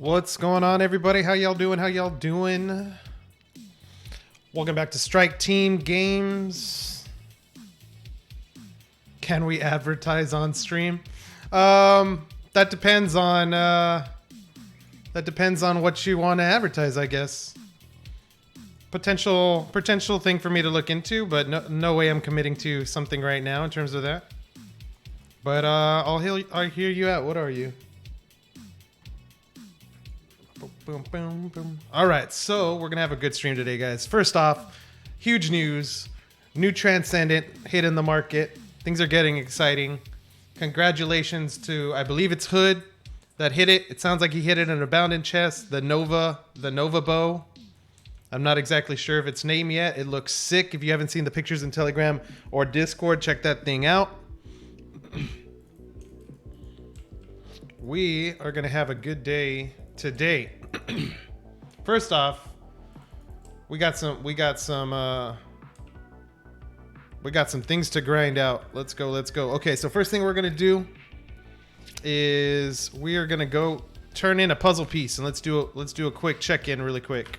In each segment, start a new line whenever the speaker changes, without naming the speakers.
What's going on, everybody? How y'all doing? How y'all doing? Welcome back to Strike Team Games. Can we advertise on stream? That depends on what you want to advertise, I guess. Potential thing for me to look into, but no way I'm committing to something right now in terms of that. But I'll hear you out. What are you? Boom, boom, boom. All right, so we're gonna have a good stream today, guys. First off, huge news: new Transcendent hit in the market. Things are getting exciting. Congratulations to, I believe it's Hood that hit it. It sounds like he hit it in a bound-in chest. The Nova bow. I'm not exactly sure of its name yet. It looks sick. If you haven't seen the pictures in Telegram or Discord, check that thing out. We are gonna have a good day today. First off, we got some things to grind out. Let's go. Okay, so first thing we're gonna do is we are gonna go turn in a puzzle piece, and let's do a quick check-in really quick.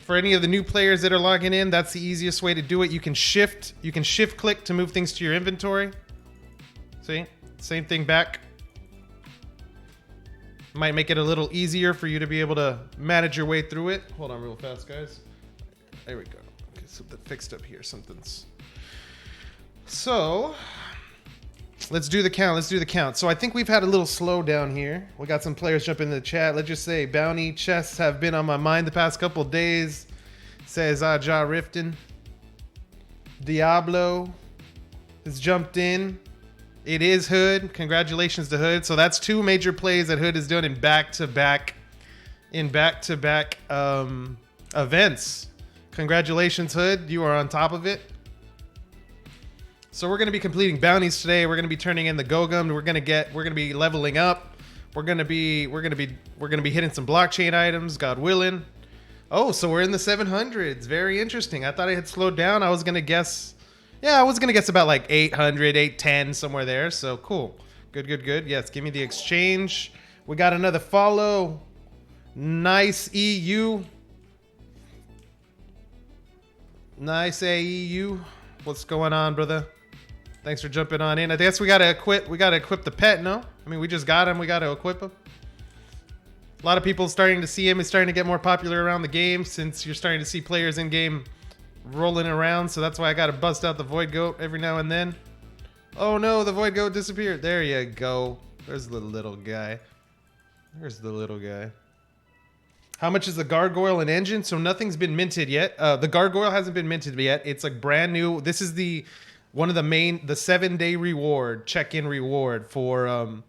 For any of the new players that are logging in, that's the easiest way to do it. You can shift click to move things to your inventory. See? Same thing back. Might make it a little easier for you to be able to manage your way through it. Hold on real fast, guys. There we go. Okay, something fixed up here. Something's... So, let's do the count. So I think we've had a little slowdown here. We got some players jumping in the chat. Let's just say bounty chests have been on my mind the past couple days. Says Aja Riften. Diablo has jumped in. It is Hood. Congratulations to Hood. So that's two major plays that Hood is doing in back-to-back events. Congratulations, Hood. You are on top of it. So we're going to be completing bounties today. We're going to be turning in the Gogum. We're going to be leveling up. We're going to be hitting some blockchain items, God willing. Oh, so we're in the 700s. Very interesting. I thought I had slowed down. I was going to guess about like 800, 810, somewhere there. So cool. Good. Yes, give me the exchange. We got another follow. Nice EU. Nice AEU. What's going on, brother? Thanks for jumping on in. I guess we gotta equip the pet, no? I mean, we just got him. We gotta equip him. A lot of people starting to see him. It's starting to get more popular around the game since you're starting to see players in game rolling around, so that's why I gotta bust out the Void Goat every now and then. Oh no, the Void Goat disappeared. There you go. There's the little guy. How much is the Gargoyle and Enjin? So nothing's been minted yet. The Gargoyle hasn't been minted yet. It's like brand new. This is the 7-day reward, check-in reward for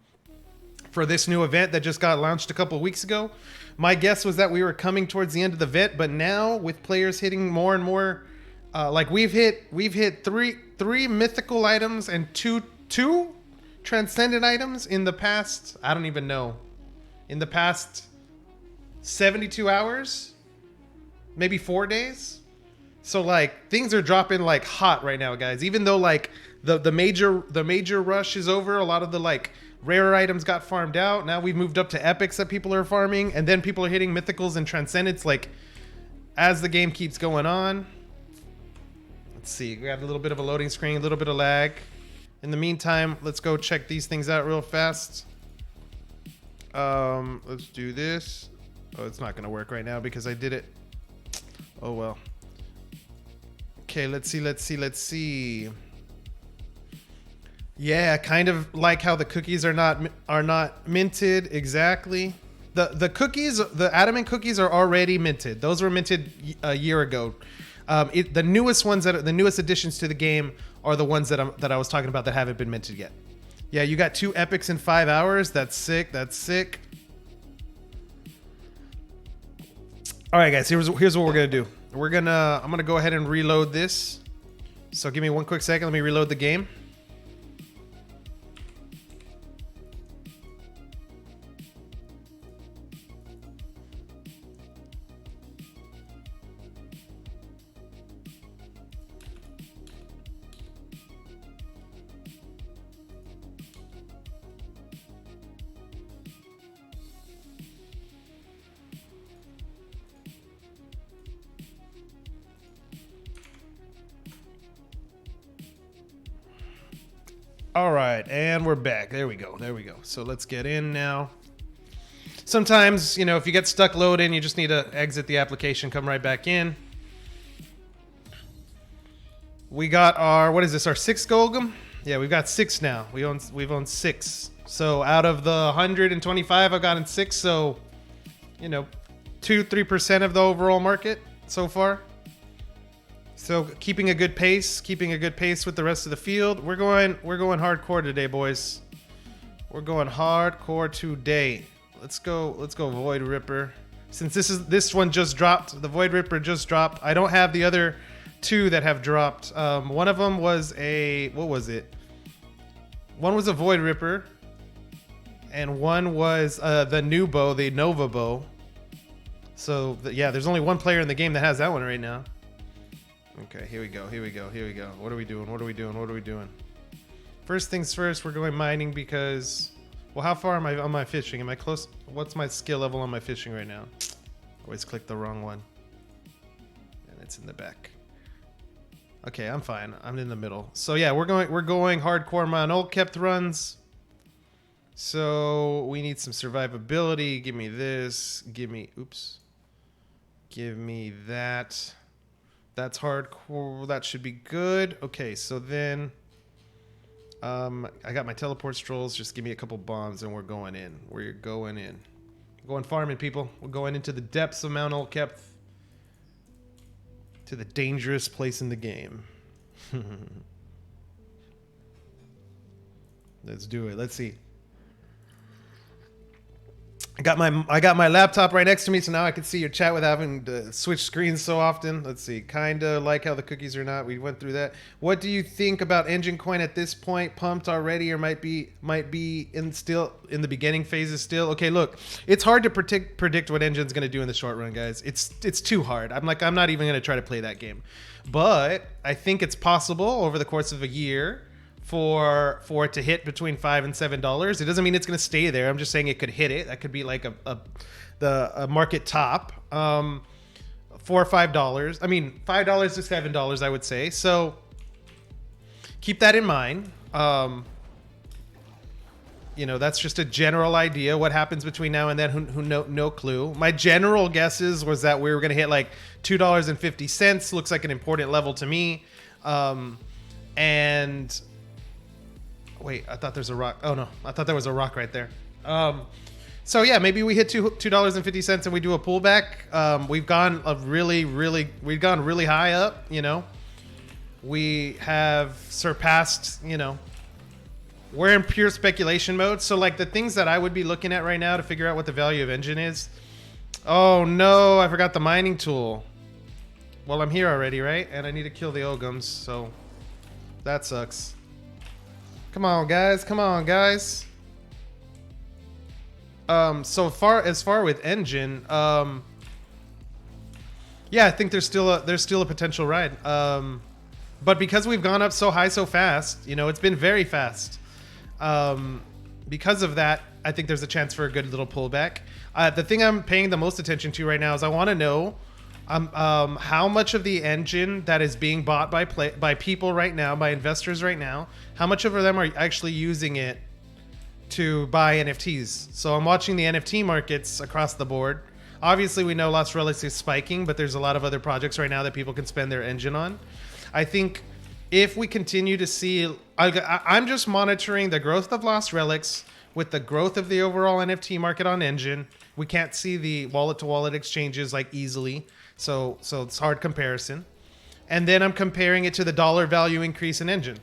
this new event that just got launched a couple weeks ago. My guess was that we were coming towards the end of the event, but now with players hitting more and more, like we've hit three mythical items and two transcendent items in the past, I don't even know, in the past 72 hours, maybe 4 days. So like things are dropping like hot right now, guys. Even though like the major rush is over, a lot of the like rarer items got farmed out. Now we've moved up to epics that people are farming, and then people are hitting mythicals and transcendents like as the game keeps going on. Let's see, we got a little bit of a loading screen, a little bit of lag. In the meantime, let's go check these things out real fast. Let's do this. Oh, it's not gonna work right now because I did it. Oh well. Okay, let's see. Yeah, kind of like how the cookies are not minted exactly. The cookies, the adamant cookies are already minted. Those were minted a year ago. The newest additions to the game are the ones that I was talking about that haven't been minted yet. Yeah, you got 2 epics in 5 hours. That's sick. All right, guys. Here's what we're gonna do. I'm gonna go ahead and reload this. So give me one quick second. Let me reload the game. All right, and we're back. There we go. There we go. So let's get in now. Sometimes, you know, if you get stuck loading, you just need to exit the application, come right back in. We got our, what is this, our 6th Golgum? Yeah, we've got 6 now. We've owned 6. So out of the 125, I've gotten 6. So, you know, 2-3% of the overall market so far. So keeping a good pace with the rest of the field. We're going hardcore today, boys. We're going hardcore today. Let's go Void Ripper. Since this one just dropped, the Void Ripper just dropped. I don't have the other 2 that have dropped. One of them was a, what was it? One was a Void Ripper, and one was the new bow, the Nova bow. So yeah, there's only one player in the game that has that one right now. Okay, here we go. What are we doing? First things first, we're going mining because, well, how far am I on my fishing? Am I close? What's my skill level on my fishing right now? Always click the wrong one. And it's in the back. Okay, I'm fine. I'm in the middle. So yeah, we're going hardcore on all kept runs. So we need some survivability. Give me this. Give me that. That's hardcore. That should be good. Okay, so then I got my teleport strolls. Just give me a couple bombs and we're going in. We're going farming, people. We're going into the depths of Mount Olkep. To the dangerous place in the game. Let's do it. Let's see. I got my laptop right next to me, so now I can see your chat without having to switch screens so often. Let's see. Kinda like how the cookies are not. We went through that. What do you think about Enjin coin at this point? Pumped already, or might be still in the beginning phases still? Okay, look, it's hard to predict what Enjin's gonna do in the short run, guys. It's too hard. I'm not even gonna try to play that game. But I think it's possible over the course of a year for it to hit between $5 and $7. It doesn't mean it's going to stay there. I'm just saying it could hit it. That could be like a market top. $4 or $5. I mean, $5 to $7, I would say. So keep that in mind. You know, that's just a general idea. What happens between now and then, who no clue. My general guesses was that we were going to hit like $2.50. Looks like an important level to me. And wait, I thought there's a rock. Oh no, I thought there was a rock right there. So yeah, maybe we hit $2.50 and we do a pullback. We've gone really high up. You know, we have surpassed. You know, we're in pure speculation mode. So like the things that I would be looking at right now to figure out what the value of Enjin is. Oh no, I forgot the mining tool. Well, I'm here already, right? And I need to kill the Ogums, so that sucks. Come on, guys. So far with Enjin, yeah, I think there's still a potential ride. But because we've gone up so high so fast, you know, it's been very fast. Because of that, I think there's a chance for a good little pullback. The thing I'm paying the most attention to right now is I want to know how much of the Enjin that is being bought by people right now, by investors right now, how much of them are actually using it to buy NFTs. So I'm watching the NFT markets across the board. Obviously, we know Lost Relics is spiking, but there's a lot of other projects right now that people can spend their Enjin on. I think if we continue to see, I'm just monitoring the growth of Lost Relics with the growth of the overall NFT market on Enjin. We can't see the wallet-to-wallet exchanges like easily. So it's hard comparison. And then I'm comparing it to the dollar value increase in Enjin.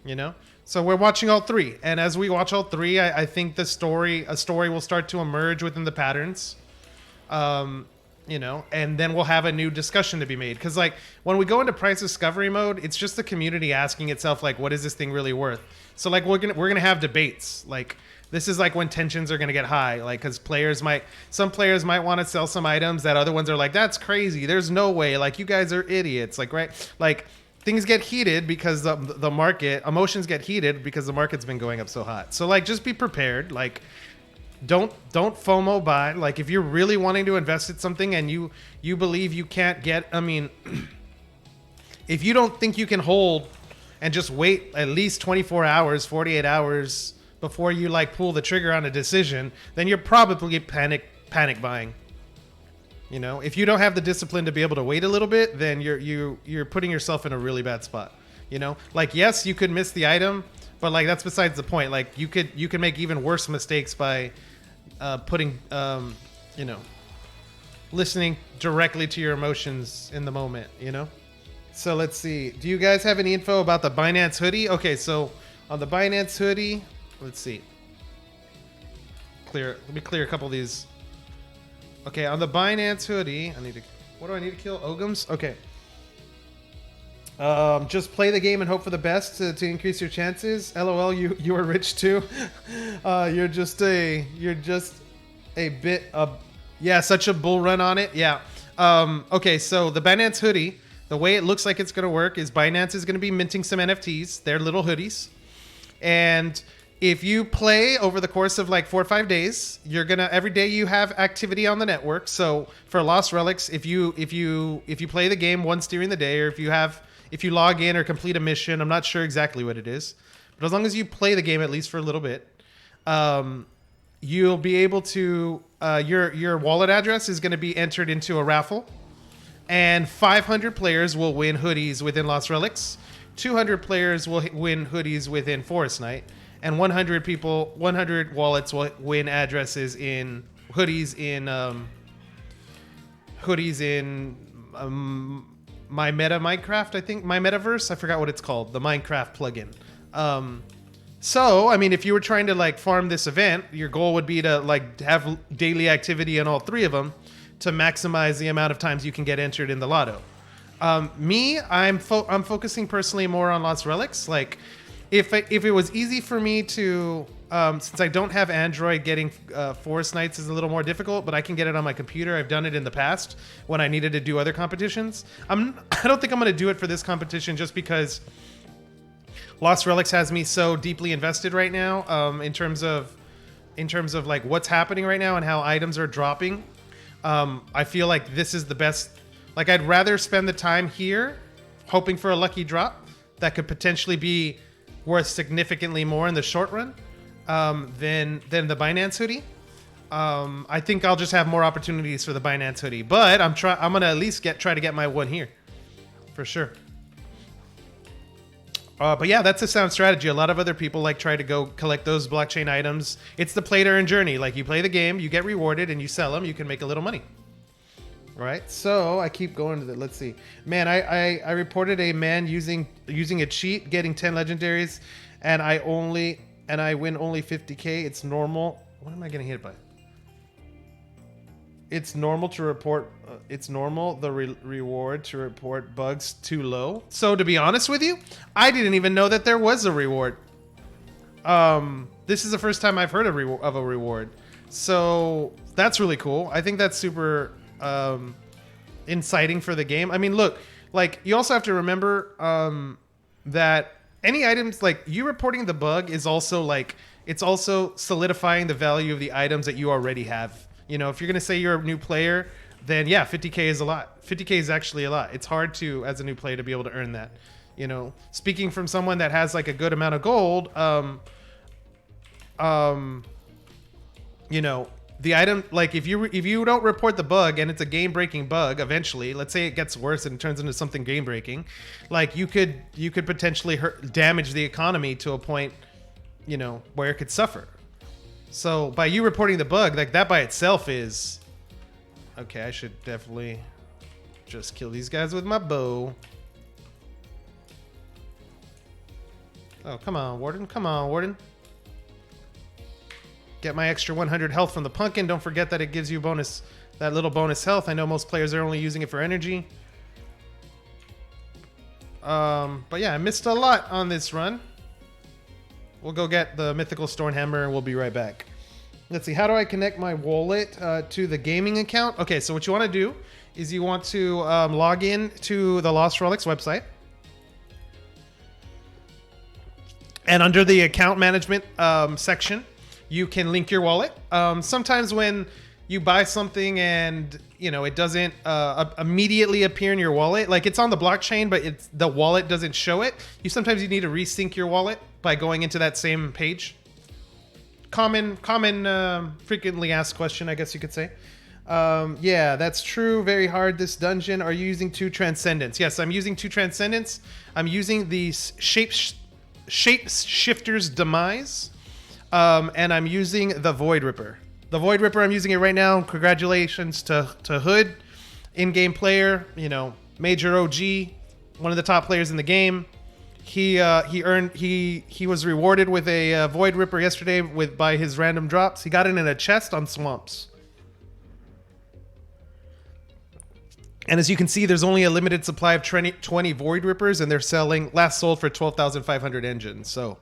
You know? So we're watching all three. And as we watch all three, I think a story will start to emerge within the patterns. You know, and then we'll have a new discussion to be made. Because like when we go into price discovery mode, it's just the community asking itself like, what is this thing really worth? So like we're gonna have debates. Like this is like when tensions are gonna get high. Like because some players might want to sell some items that other ones are like, that's crazy. There's no way. Like you guys are idiots. Like right. Like things get heated because the market emotions get heated because the market's been going up so hot. So like just be prepared. Like. Don't FOMO buy. Like if you're really wanting to invest in something and you believe you can't get, I mean, if you don't think you can hold and just wait at least 24 hours, 48 hours before you like pull the trigger on a decision, then you're probably panic buying. You know, if you don't have the discipline to be able to wait a little bit, then you're putting yourself in a really bad spot. You know, like, yes, you could miss the item, but like that's besides the point. Like you could make even worse mistakes by putting you know, listening directly to your emotions in the moment, you know? So let's see. Do you guys have any info about the Binance hoodie? Okay, so on the Binance hoodie, let's see. Let me clear a couple of these. Okay, on the Binance hoodie, what do I need to kill? Ogums? Okay. Just play the game and hope for the best to increase your chances. LOL, you are rich too. You're just a bit of, yeah, such a bull run on it. Yeah. Okay, so the Binance hoodie, the way it looks like it's going to work is Binance is going to be minting some NFTs. They're little hoodies. And if you play over the course of like 4 or 5 days, you're going to, every day you have activity on the network. So for Lost Relics, if you play the game once during the day, or if you log in or complete a mission, I'm not sure exactly what it is, but as long as you play the game at least for a little bit, you'll be able to, your wallet address is going to be entered into a raffle, and 500 players will win hoodies within Lost Relics. 200 players will win hoodies within Forest Night, and 100 wallets will win addresses in hoodies in my meta Minecraft, I think, my metaverse. I forgot what it's called, the Minecraft plugin. So, I mean, if you were trying to like farm this event, your goal would be to like have daily activity in all 3 of them to maximize the amount of times you can get entered in the lotto. I'm focusing personally more on Lost Relics. Like, if it was easy for me to, since I don't have Android, getting Forest Nights is a little more difficult, but I can get it on my computer. I've done it in the past when I needed to do other competitions. I don't think I'm going to do it for this competition just because Lost Relics has me so deeply invested right now, in terms of like what's happening right now and how items are dropping. I feel like this is the best. Like, I'd rather spend the time here hoping for a lucky drop that could potentially be worth significantly more in the short run, than the Binance hoodie. I think I'll just have more opportunities for the Binance hoodie, but I'm gonna at least try to get my one here for sure. But yeah, that's a sound strategy. A lot of other people like try to go collect those blockchain items. It's the play to earn journey. Like, you play the game, you get rewarded, and you sell them. You can make a little money. All right. So I keep going to the. Let's see. Man, I reported a man using a cheat, getting 10 legendaries, and I win only 50K. It's normal. What am I getting hit by? It's normal to report. It's normal the reward to report bugs too low. So to be honest with you, I didn't even know that there was a reward. This is the first time I've heard of a reward. So that's really cool. I think that's super inciting for the game. I mean, look, like, you also have to remember that any items, like, you reporting the bug is also like, it's also solidifying the value of the items that you already have. You know, if you're going to say you're a new player, then yeah, 50K is a lot. 50K is actually a lot. It's hard to, as a new player, to be able to earn that. You know, speaking from someone that has like a good amount of gold, you know, the item, like, if you don't report the bug and it's a game breaking bug, eventually, let's say it gets worse and it turns into something game breaking, like, you could potentially damage the economy to a point, you know, where it could suffer. So by you reporting the bug, like, that by itself is okay. I should definitely just kill these guys with my bow. Oh, come on, Warden. Come on, Warden. Get my extra 100 health from the pumpkin. Don't forget that it gives you that little bonus health. I know most players are only using it for energy. But yeah, I missed a lot on this run. We'll go get the mythical Stormhammer and we'll be right back. Let's see. How do I connect my wallet to the gaming account? Okay, so what you want to do is you want to log in to the Lost Relics website. And under the account management section, you can link your wallet. Sometimes when you buy something and it doesn't immediately appear in your wallet. Like it's on the blockchain, but the wallet doesn't show it. Sometimes you need to resync your wallet by going into that same page. Common frequently asked question, I guess you could say. Yeah, that's true. Very hard, this dungeon. Are you using 2 Transcendents? Yes, I'm using 2 Transcendents. I'm using the Shapeshifter's Demise, and I'm using the Void Ripper. The Void Ripper, I'm using it right now. Congratulations to Hood, in-game player, major OG, one of the top players in the game. He was rewarded with a Void Ripper yesterday by his random drops. He got it in a chest on Swamps. And as you can see, there's only a limited supply of 20 Void Rippers, and they're selling, last sold for 12,500 Enjin. So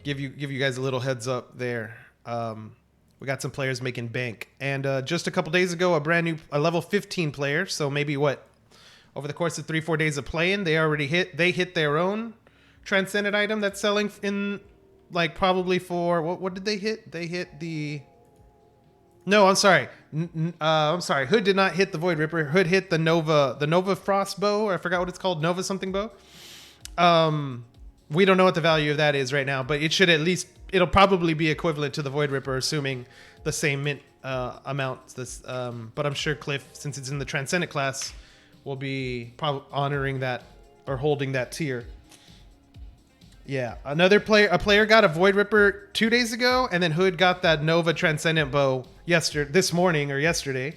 give you guys a little heads up there. We got some players making bank. And just a couple days ago, a level 15 player, so maybe over the course of 3-4 days of playing, they hit their own Transcendent item that's selling in, like, probably for, what did they hit? They hit the... No, I'm sorry. I'm sorry. Hood did not hit the Void Ripper. Hood hit the Nova Frost Bow, or I forgot what it's called, Nova something bow. We don't know what the value of that is right now, but it'll probably be equivalent to the Void Ripper, assuming the same mint amount. But I'm sure Cliff, since it's in the Transcendent class, will be probably honoring that or holding that tier. Yeah, a player got a Void Ripper 2 days ago, and then Hood got that Nova Transcendent bow this morning or yesterday.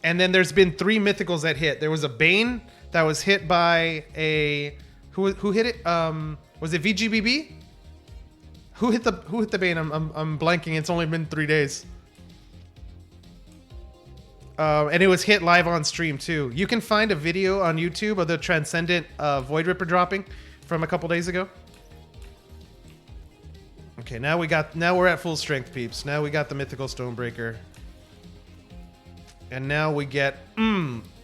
And then there's been 3 mythicals that hit. There was a Bane that was hit by a who hit it? Was it VGBB? Who hit the Bane? I'm blanking. It's only been 3 days. And it was hit live on stream too. You can find a video on YouTube of the Transcendent Void Ripper dropping from a couple days ago. Okay, now we're at full strength, peeps. Now we got the Mythical Stonebreaker. And now we get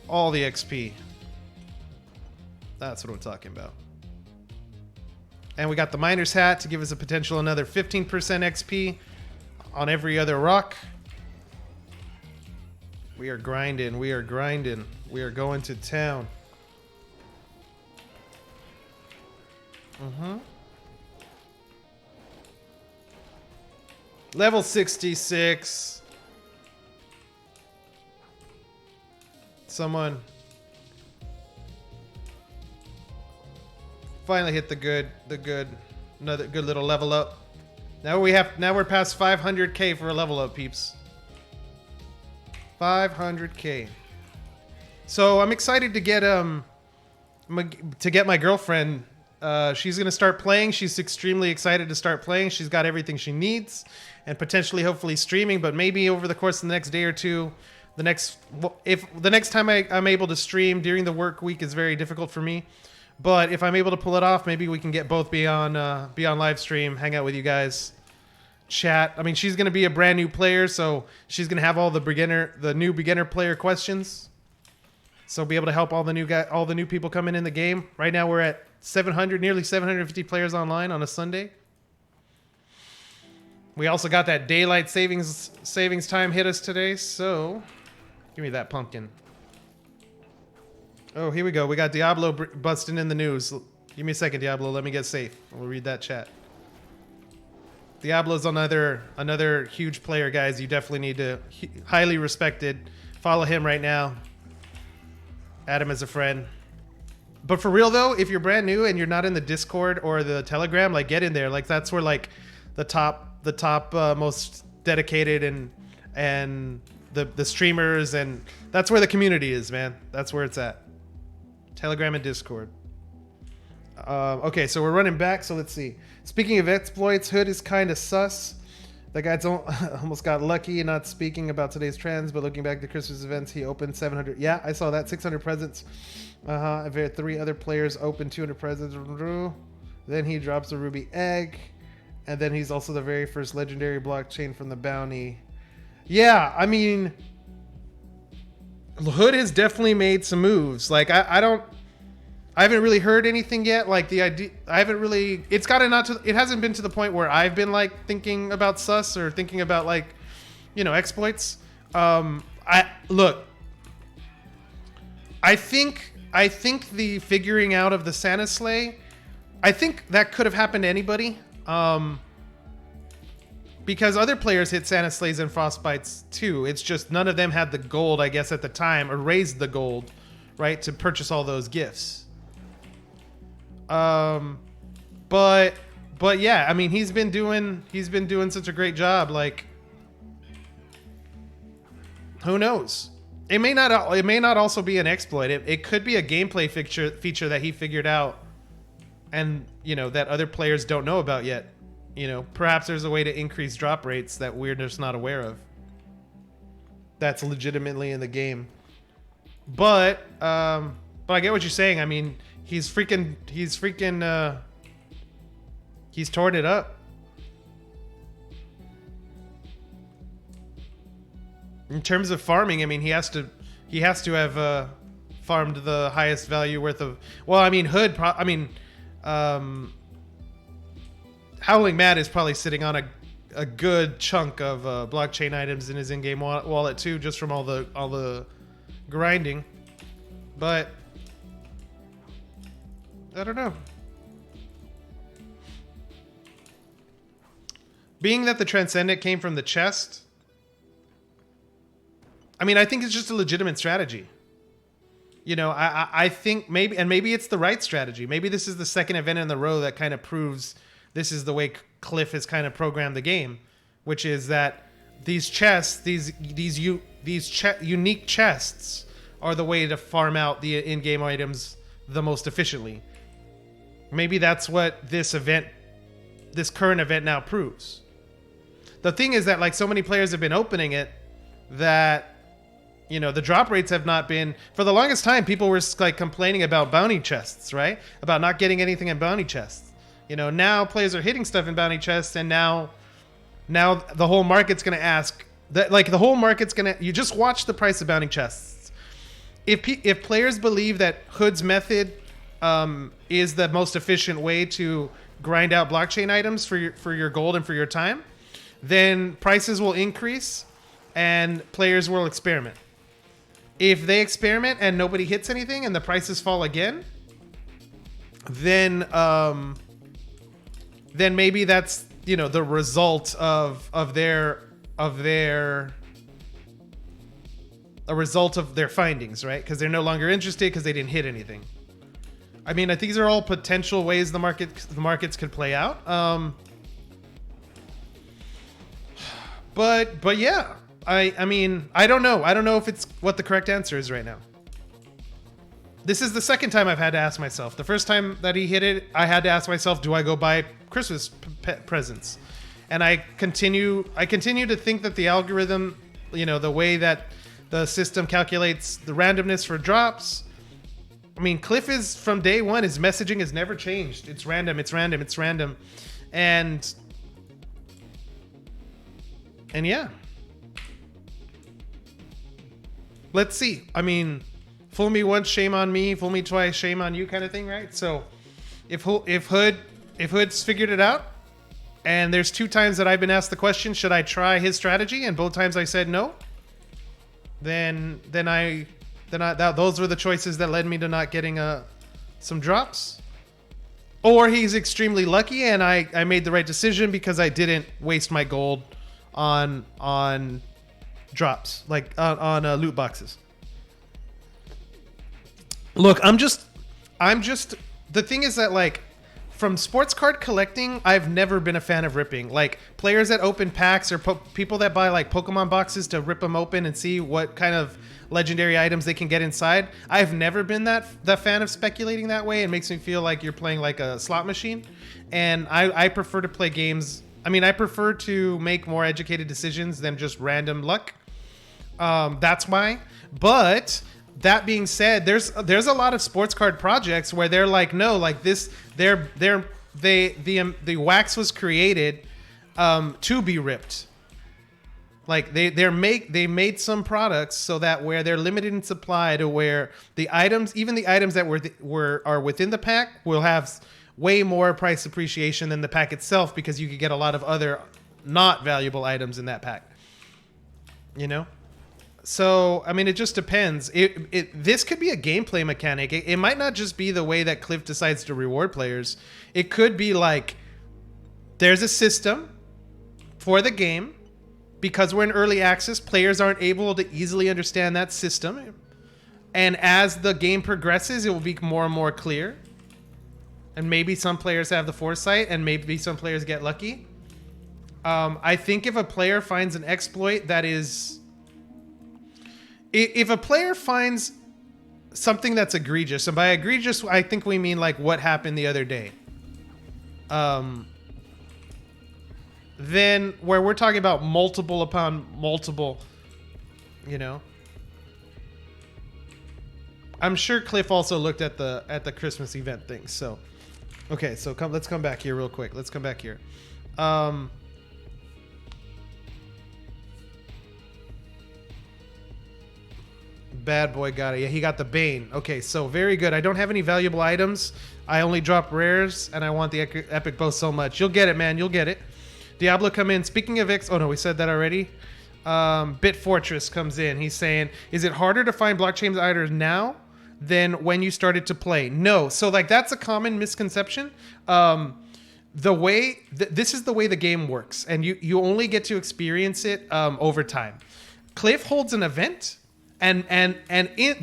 all the XP. That's what I'm talking about. And we got the Miner's Hat to give us a potential another 15% XP on every other rock. We are grinding. We are grinding. We are going to town. Level 66. Someone finally hit another good little level up. Now we're past 500k for a level up, peeps. 500k. So I'm excited to get my girlfriend. She's gonna start playing. She's extremely excited to start playing. She's got everything she needs, and potentially, hopefully, streaming. But maybe over the course of the next day or two, if the next time I'm able to stream during the work week is very difficult for me. But if I'm able to pull it off, maybe we can be on live stream, hang out with you guys, chat. I mean, she's gonna be a brand new player, so she's gonna have all the new beginner player questions. So be able to help all the new people coming in the game. Right now we're at 700, nearly 750 players online on a Sunday. We also got that daylight savings time hit us today, so give me that pumpkin. Oh, here we go. We got Diablo busting in the news. Give me a second, Diablo. Let me get safe. We'll read that chat. Diablo's another huge player, guys. You definitely need to, highly respected. Follow him right now. Add him as a friend. But for real though, if you're brand new and you're not in the Discord or the Telegram, like, get in there. Like, that's where, like, the top most dedicated and the streamers, and that's where the community is, man. That's where it's at. Telegram and Discord. Okay, so we're running back. So let's see. Speaking of exploits, Hood is kind of sus. That guy almost got lucky not speaking about today's trends, but looking back to Christmas events, he opened 700. Yeah, I saw that. 600 presents. I've had 3 other players open 200 presents. Then he drops a ruby egg. And then he's also the very first legendary blockchain from the bounty. Yeah, I mean, Hood has definitely made some moves. Like, I haven't really heard anything yet. Like, the idea, it hasn't been to the point where I've been, like, thinking about sus or thinking about, like, exploits. I look. I think the figuring out of the Santa sleigh, I think that could have happened to anybody. Because other players hit Santa sleighs and frostbites too. It's just none of them had the gold, I guess, at the time, or raised the gold, right, to purchase all those gifts. But yeah, I mean, he's been doing such a great job. Like, who knows? It may not also be an exploit. It could be a gameplay feature that he figured out, and that other players don't know about yet. Perhaps there's a way to increase drop rates that we're just not aware of. That's legitimately in the game. But I get what you're saying. I mean, he's torn it up. In terms of farming, I mean, he has to have farmed the highest value worth of. Well, I mean, Howling Mad is probably sitting on a good chunk of blockchain items in his in-game wallet too, just from all the grinding. But I don't know. Being that the Transcendent came from the chest, I mean, I think it's just a legitimate strategy. I think maybe it's the right strategy. Maybe this is the second event in a row that kind of proves this is the way Cliff has kind of programmed the game, which is that these chests, these unique chests, are the way to farm out the in-game items the most efficiently. Maybe that's what this current event now proves. The thing is that, like, so many players have been opening it that, the drop rates have not been. For the longest time, people were like complaining about bounty chests, right? About not getting anything in bounty chests. Now players are hitting stuff in bounty chests, and now the whole market's going to ask that. Like, the whole market's going to. You just watch the price of bounty chests. If players believe that Hood's method is the most efficient way to grind out blockchain items for your gold and for your time, then prices will increase and players will experiment. If they experiment and nobody hits anything and the prices fall again, then maybe that's the result of their findings, right? Because they're no longer interested because they didn't hit anything. I mean, I think these are all potential ways the markets could play out. But yeah, I mean, I don't know. I don't know if it's what the correct answer is right now. This is the second time I've had to ask myself. The first time that he hit it, I had to ask myself, do I go buy Christmas presents? And I continue to think that the algorithm, the way that the system calculates the randomness for drops. I mean, Cliff is, from day one, his messaging has never changed. It's random. And yeah. Let's see. I mean, fool me once, shame on me. Fool me twice, shame on you, kind of thing, right? So, if Hood's figured it out, and there's 2 times that I've been asked the question, should I try his strategy? And both times I said no. Then those were the choices that led me to not getting some drops. Or he's extremely lucky, and I made the right decision because I didn't waste my gold on drops, like on loot boxes. Look, I'm just the thing is that, like, from sports card collecting, I've never been a fan of ripping. Like, players that open packs or people that buy like Pokemon boxes to rip them open and see what kind of legendary items they can get inside. I've never been that fan of speculating that way. It makes me feel like you're playing like a slot machine. And I prefer to play games. I mean, I prefer to make more educated decisions than just random luck. That's why. But that being said, there's a lot of sports card projects where they're like, no, like this, the wax was created to be ripped. Like they made some products so that where they're limited in supply to where the items, even the items that are within the pack, will have way more price appreciation than the pack itself, because you could get a lot of other not valuable items in that pack. You know. So, I mean, it just depends. This could be a gameplay mechanic. It might not just be the way that Cliff decides to reward players. It could be like there's a system for the game. Because we're in early access, players aren't able to easily understand that system. And as the game progresses, it will be more and more clear. And maybe some players have the foresight, and maybe some players get lucky. I think if a player finds an exploit that is... If a player finds something that's egregious, and by egregious, I think we mean like what happened the other day. Then where we're talking about multiple upon multiple, you know. I'm sure Cliff also looked at the Christmas event thing. So, okay, so let's come back here real quick. Let's come back here. Bad boy got it. Yeah, he got the Bane. Okay, so very good. I don't have any valuable items. I only drop rares, and I want the epic bow so much. You'll get it, man. You'll get it. Diablo come in. Speaking of X... Oh, no, we said that already. Bit Fortress comes in. He's saying, is it harder to find blockchain items now than when you started to play? No. So, like, that's a common misconception. The way... this is the way the game works, and you only get to experience it over time. Cliff holds an event...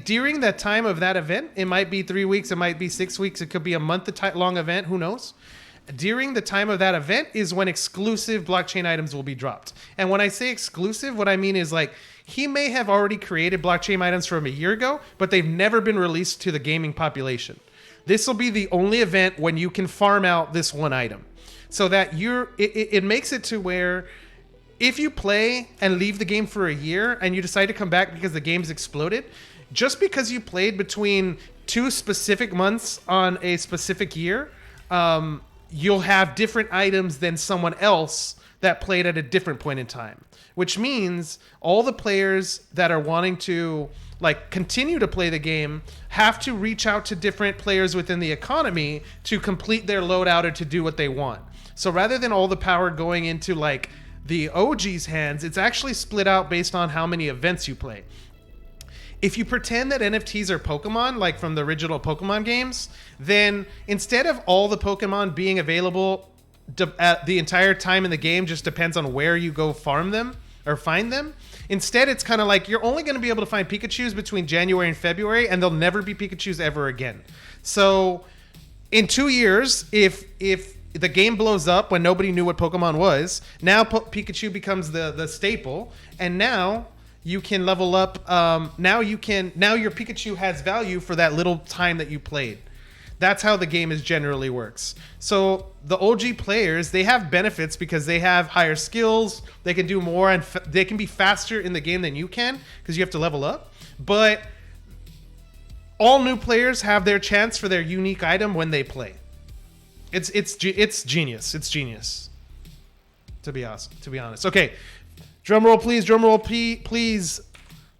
during that time of that event, it might be 3 weeks, it might be 6 weeks, it could be a month long event, who knows? During the time of that event is when exclusive blockchain items will be dropped. And when I say exclusive, what I mean is like he may have already created blockchain items from a year ago, but they've never been released to the gaming population. This will be the only event when you can farm out this one item, so that it makes it to where if you play and leave the game for a year and you decide to come back because the game's exploded, just because you played between 2 specific months on a specific year, you'll have different items than someone else that played at a different point in time. Which means all the players that are wanting to like continue to play the game have to reach out to different players within the economy to complete their loadout or to do what they want. So rather than all the power going into like the OG's hands, it's actually split out based on how many events you play. If you pretend that NFTs are Pokemon, like from the original Pokemon games, then instead of all the Pokemon being available at the entire time in the game, just depends on where you go farm them or find them. Instead, it's kind of like you're only going to be able to find Pikachus between January and February, and there'll never be Pikachus ever again. So in 2 years, if the game blows up when nobody knew what Pokemon was, now Pikachu becomes the staple, and now you can level up. Now your Pikachu has value for that little time that you played. That's how the game generally works. So the OG players, they have benefits because they have higher skills, they can do more, and they can be faster in the game than you can because you have to level up. But all new players have their chance for their unique item when they play. It's genius. It's genius. To be honest. Okay. Drum roll, please. Drum roll, please.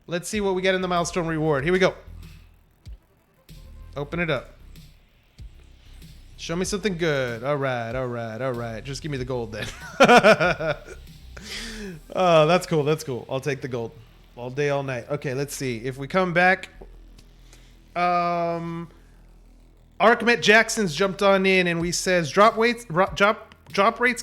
Let's see what we get in the milestone reward. Here we go. Open it up. Show me something good. All right. Just give me the gold then. Oh, that's cool. I'll take the gold. All day, all night. Okay, let's see. If we come back... Archmet Jackson's jumped on in and we says drop rates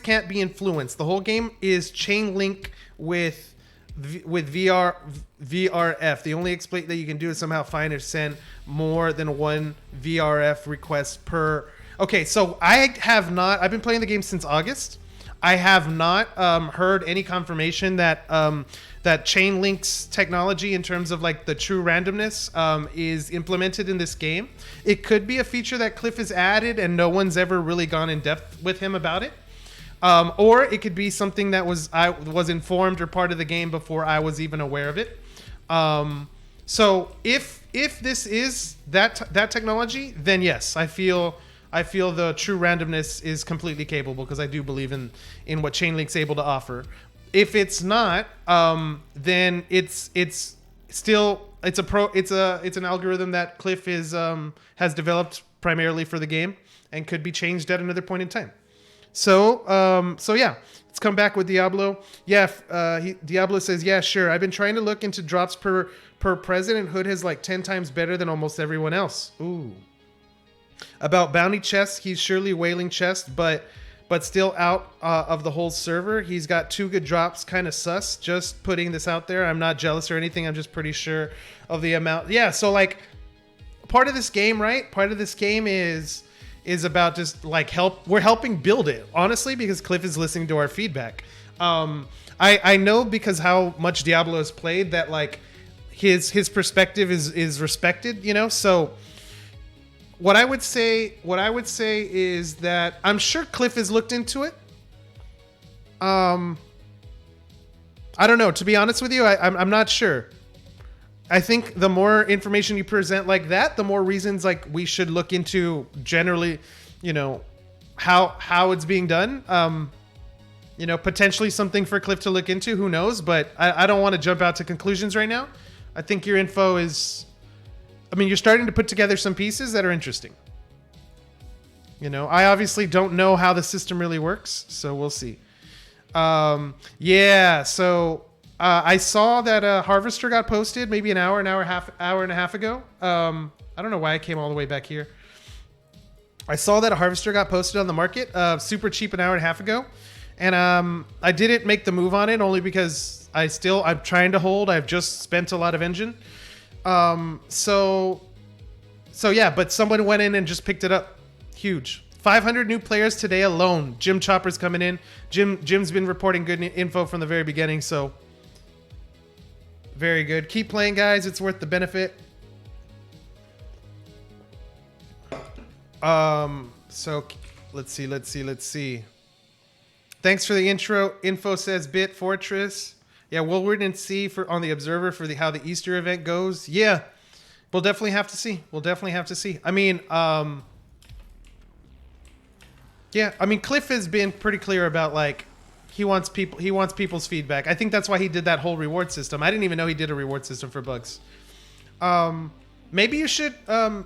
can't be influenced. The whole game is chain link with VRF. The only exploit that you can do is somehow find or send more than one VRF request per. Okay, so I've been playing the game since August. I have not heard any confirmation that that chain links technology in terms of like the true randomness is implemented in this game. It could be a feature that Cliff has added and no one's ever really gone in depth with him about it. Or it could be something that I was informed or part of the game before I was even aware of it. So if this is that technology, then yes, I feel the true randomness is completely capable because I do believe in what Chainlink's able to offer. If it's not, then it's an algorithm that Cliff has developed primarily for the game and could be changed at another point in time. So yeah, let's come back with Diablo. Yeah, Diablo says, yeah, sure. I've been trying to look into drops per president. Hood has like 10 times better than almost everyone else. Ooh. About bounty chests, he's surely whaling chest, but still out of the whole server. He's got 2 good drops, kind of sus. Just putting this out there. I'm not jealous or anything. I'm just pretty sure of the amount. Yeah, so like part of this game, right? Part of this game is about just like we're helping build it, honestly, because Cliff is listening to our feedback. I know because how much Diablo has played that like his perspective is respected, you know? So what I would say is that I'm sure Cliff has looked into it. I don't know. To be honest with you, I'm not sure. I think the more information you present like that, the more reasons like we should look into generally, you know, how it's being done. You know, potentially something for Cliff to look into. Who knows? But I don't want to jump out to conclusions right now. I think your info is... I mean, you're starting to put together some pieces that are interesting. You know, I obviously don't know how the system really works, so we'll see. Yeah, so I saw that Harvester got posted maybe an hour and a half ago. I don't know why I came all the way back here. I saw that a Harvester got posted on the market, super cheap an hour and a half ago. And I didn't make the move on it only because I'm trying to hold. I've just spent a lot of Enjin. So yeah, but someone went in and just picked it up. Huge. 500 new players today alone. Jim Chopper's coming in. Jim's been reporting good info from the very beginning, so very good. Keep playing, guys. It's worth the benefit. So let's see. Thanks for the intro. Info says Bit Fortress. Yeah, we'll wait and see on the Observer for how the Easter event goes. Yeah, we'll definitely have to see. I mean, yeah, I mean, Cliff has been pretty clear about like he wants people's feedback. I think that's why he did that whole reward system. I didn't even know he did a reward system for bugs. Maybe you should. I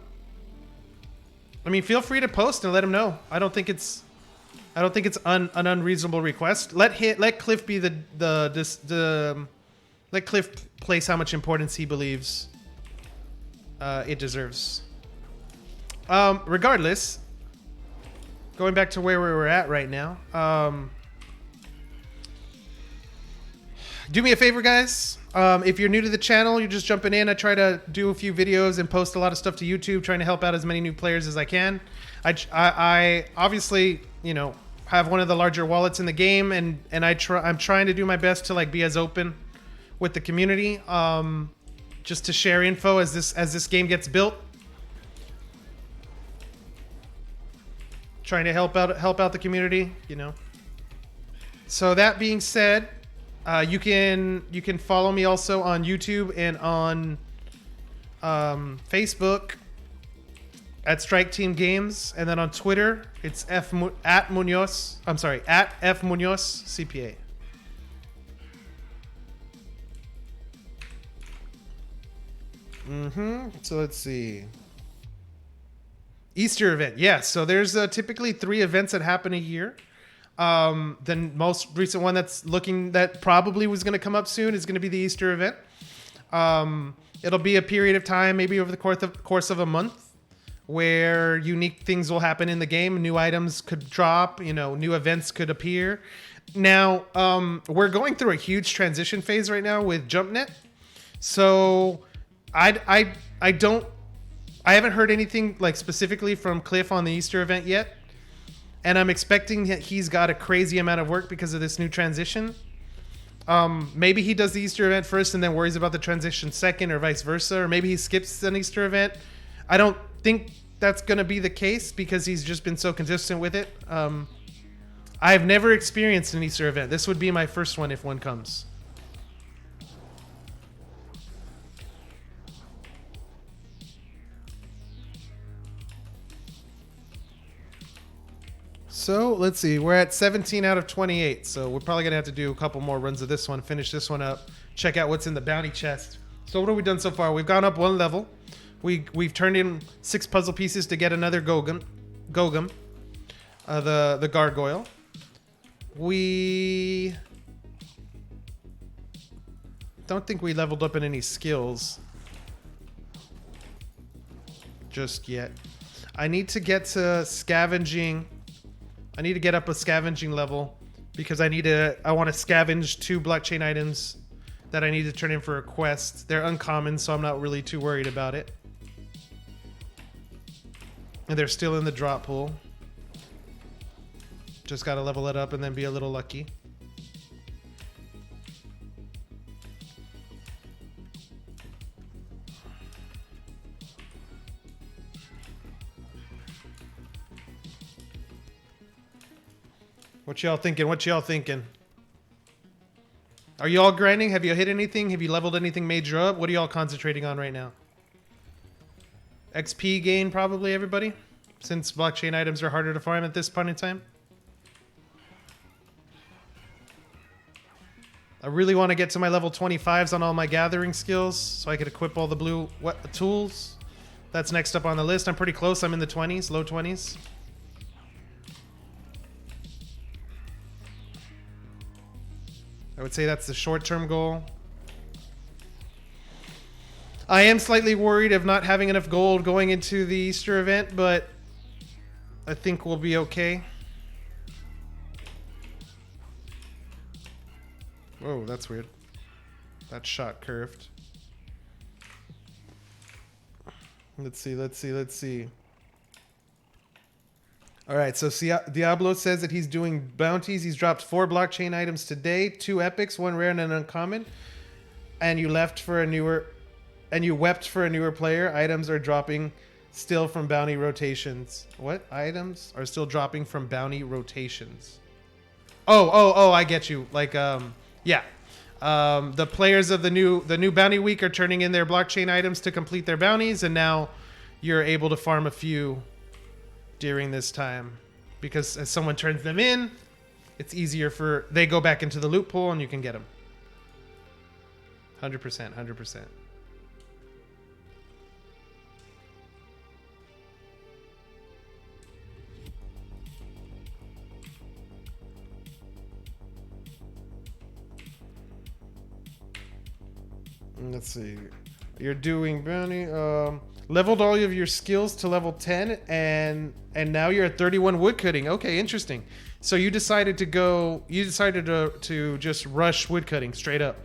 mean, feel free to post and let him know. I don't think it's an unreasonable request. Let Cliff be let Cliff place how much importance he believes it deserves. Regardless, going back to where we were at right now. Do me a favor, guys. If you're new to the channel, you're just jumping in. I try to do a few videos and post a lot of stuff to YouTube, trying to help out as many new players as I can. I obviously, you know, have one of the larger wallets in the game, and I'm trying to do my best to like be as open with the community, just to share info as this game gets built. Trying to help out the community, you know. So that being said, you can follow me also on YouTube and on Facebook at Strike Team Games, and then on Twitter it's at Munoz. I'm sorry, at F Munoz CPA. So let's see. Easter event, yes. So there's typically 3 events that happen a year. The most recent one that probably was going to come up soon is going to be the Easter event. It'll be a period of time, maybe over the course of a month, where unique things will happen in the game. New items could drop, you know, new events could appear. Now, we're going through a huge transition phase right now with JumpNet. So I haven't heard anything like specifically from Cliff on the Easter event yet. And I'm expecting that he's got a crazy amount of work because of this new transition. Maybe he does the Easter event first and then worries about the transition second, or vice versa. Or maybe he skips an Easter event. I don't think that's going to be the case because he's just been so consistent with it. I've never experienced an Easter event. This would be my first one if one comes. So let's see, we're at 17 out of 28. So we're probably gonna have to do a couple more runs of this one, finish this one up, check out what's in the bounty chest. So what have we done so far? We've gone up 1 level. We've turned in 6 puzzle pieces to get another Gogum, the gargoyle. We don't think we leveled up in any skills just yet. I need to get to scavenging. I need to get up a scavenging level because I want to scavenge 2 blockchain items that I need to turn in for a quest. They're uncommon, so I'm not really too worried about it. And they're still in the drop pool. Just gotta level it up and then be a little lucky. What y'all thinking? What y'all thinking? Are you all grinding? Have you hit anything? Have you leveled anything major up? What are y'all concentrating on right now? XP gain, probably, everybody? Since blockchain items are harder to farm at this point in time. I really want to get to my level 25s on all my gathering skills so I could equip all the blue tools. That's next up on the list. I'm pretty close. I'm in the 20s, low 20s. I would say that's the short-term goal. I am slightly worried of not having enough gold going into the Easter event, but I think we'll be okay. Whoa, that's weird. That shot curved. Let's see. All right, so Diablo says that he's doing bounties. He's dropped 4 blockchain items today, 2 epics, 1 rare and an uncommon. And you wept for a newer player. Items are dropping still from bounty rotations. What? Items are still dropping from bounty rotations. Oh, I get you. Like, yeah. The players of the new bounty week are turning in their blockchain items to complete their bounties, and now you're able to farm a few during this time because as someone turns them in, it's easier they go back into the loot pool and you can get them. 100%. Let's see. You're doing bounty. Leveled all of your skills to level 10, and now you're at 31 woodcutting. Okay, interesting. So you decided to just rush woodcutting straight up.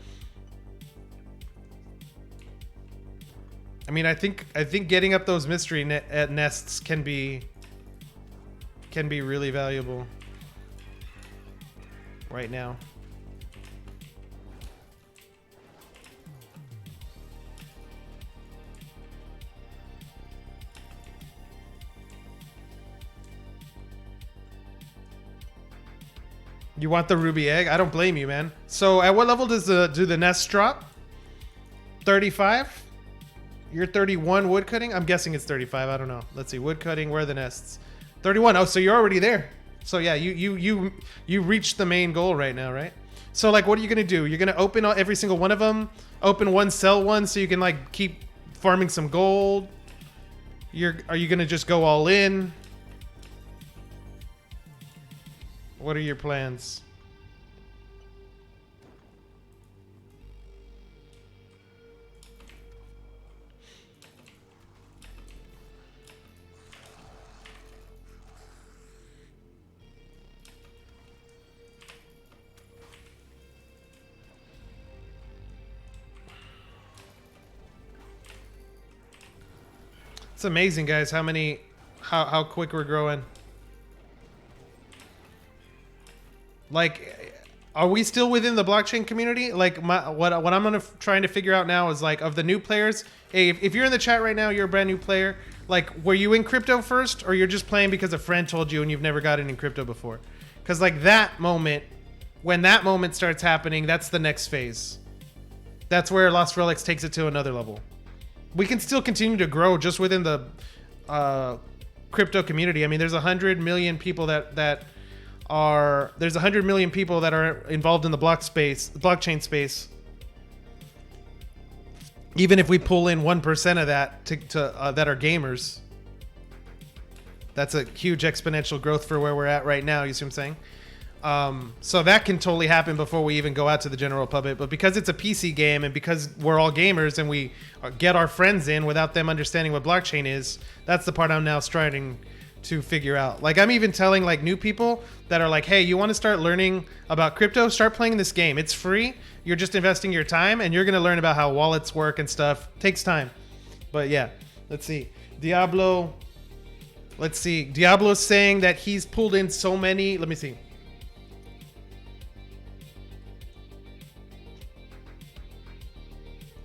I mean, I think getting up those mystery nests can be really valuable right now. You want the ruby egg? I don't blame you, man. So at what level do the nests drop? 35? You're 31 woodcutting? I'm guessing it's 35. I don't know. Let's see. Woodcutting, where are the nests? 31. Oh, so you're already there. So yeah, you reached the main goal right now, right? So like, what are you gonna do? You're gonna open every single one of them, open one, sell one, so you can like keep farming some gold. Are you gonna just go all in? What are your plans? It's amazing, guys, how quick we're growing. Like, are we still within the blockchain community? Like, what I'm trying to figure out now is, like, of the new players, hey, if you're in the chat right now, you're a brand new player, like, were you in crypto first, or you're just playing because a friend told you and you've never gotten in crypto before? Because, like, that moment, when that moment starts happening, that's the next phase. That's where Lost Relics takes it to another level. We can still continue to grow just within the crypto community. I mean, there's 100 million people that are involved in the blockchain space. Even if we pull in 1% of that that are gamers, that's a huge exponential growth for where we're at right now. You see what I'm saying? So that can totally happen before we even go out to the general public. But because it's a PC game and because we're all gamers and we get our friends in without them understanding what blockchain is, that's the part I'm now starting to figure out. Like, I'm even telling like new people that are like, hey, you want to start learning about crypto? Start playing this game. It's free. You're just investing your time and you're going to learn about how wallets work and stuff. Takes time. But yeah, let's see. Diablo. Let's see. Diablo's saying that he's pulled in so many. Let me see.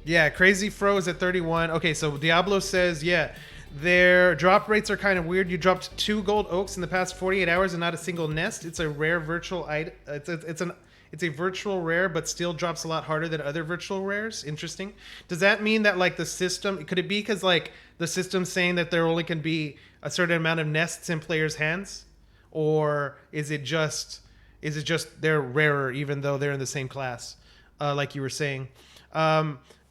Yeah, Crazy Froze at 31. Okay, so Diablo says, yeah, their drop rates are kind of weird. You dropped 2 gold oaks in the past 48 hours and not a single nest. It's a rare virtual item. It's a virtual rare, but still drops a lot harder than other virtual rares. Interesting. Does that mean that like the system? Could it be because like the system's saying that there only can be a certain amount of nests in players' hands, or is it just they're rarer even though they're in the same class, like you were saying?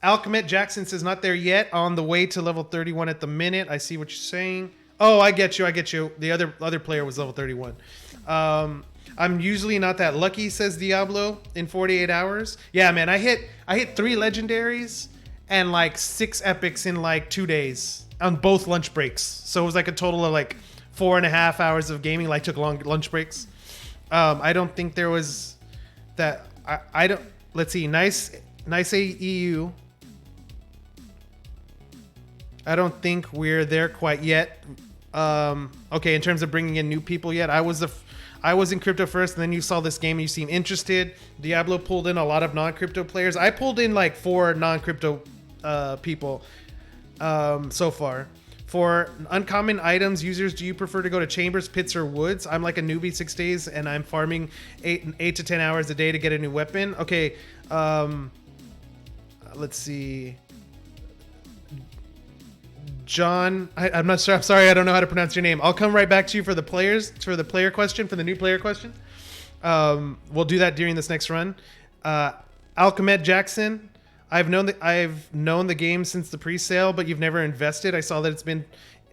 Alchemet Jackson says not there yet. On the way to level 31 at the minute. I see what you're saying. Oh, I get you. The other player was level 31. I'm usually not that lucky, says Diablo, in 48 hours. Yeah, man, I hit 3 legendaries and like 6 epics in like 2 days on both lunch breaks. So it was like a total of like 4.5 hours of gaming. Like took long lunch breaks. I don't think there was that. I don't. Let's see. Nice AEU. I don't think we're there quite yet. Okay, in terms of bringing in new people yet, I was in crypto first, and then you saw this game and you seemed interested. Diablo pulled in a lot of non-crypto players. I pulled in like 4 non-crypto people so far. For uncommon items, users, do you prefer to go to chambers, pits, or woods? I'm like a newbie 6 days, and I'm farming 8 to 10 hours a day to get a new weapon. Okay, let's see. John, I'm not sure. I'm sorry, I don't know how to pronounce your name. I'll come right back to you for the player question, for the new player question. We'll do that during this next run. Alchemet Jackson, I've known the game since the pre-sale, but you've never invested. I saw that it's been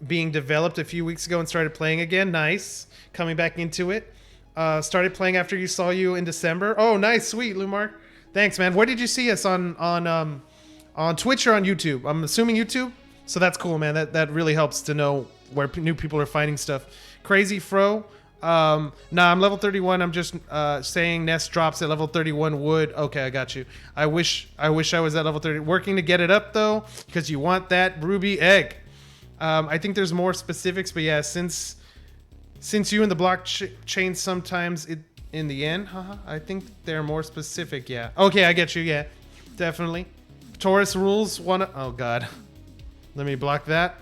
being developed a few weeks ago and started playing again. Nice, coming back into it. Started playing after you saw you in December. Oh, nice, sweet, Lumar. Thanks, man. Where did you see us on Twitch or on YouTube? I'm assuming YouTube. So that's cool, man. That really helps to know where new people are finding stuff. Crazy Fro. Nah, I'm level 31. I'm just saying nest drops at level 31 wood. Okay, I got you. I wish I was at level 30. Working to get it up, though, because you want that ruby egg. I think there's more specifics, but yeah, since you and the blockchain sometimes in the end, I think they're more specific, yeah. Okay, I get you, yeah. Definitely. Taurus rules one. Oh, God. Let me block that.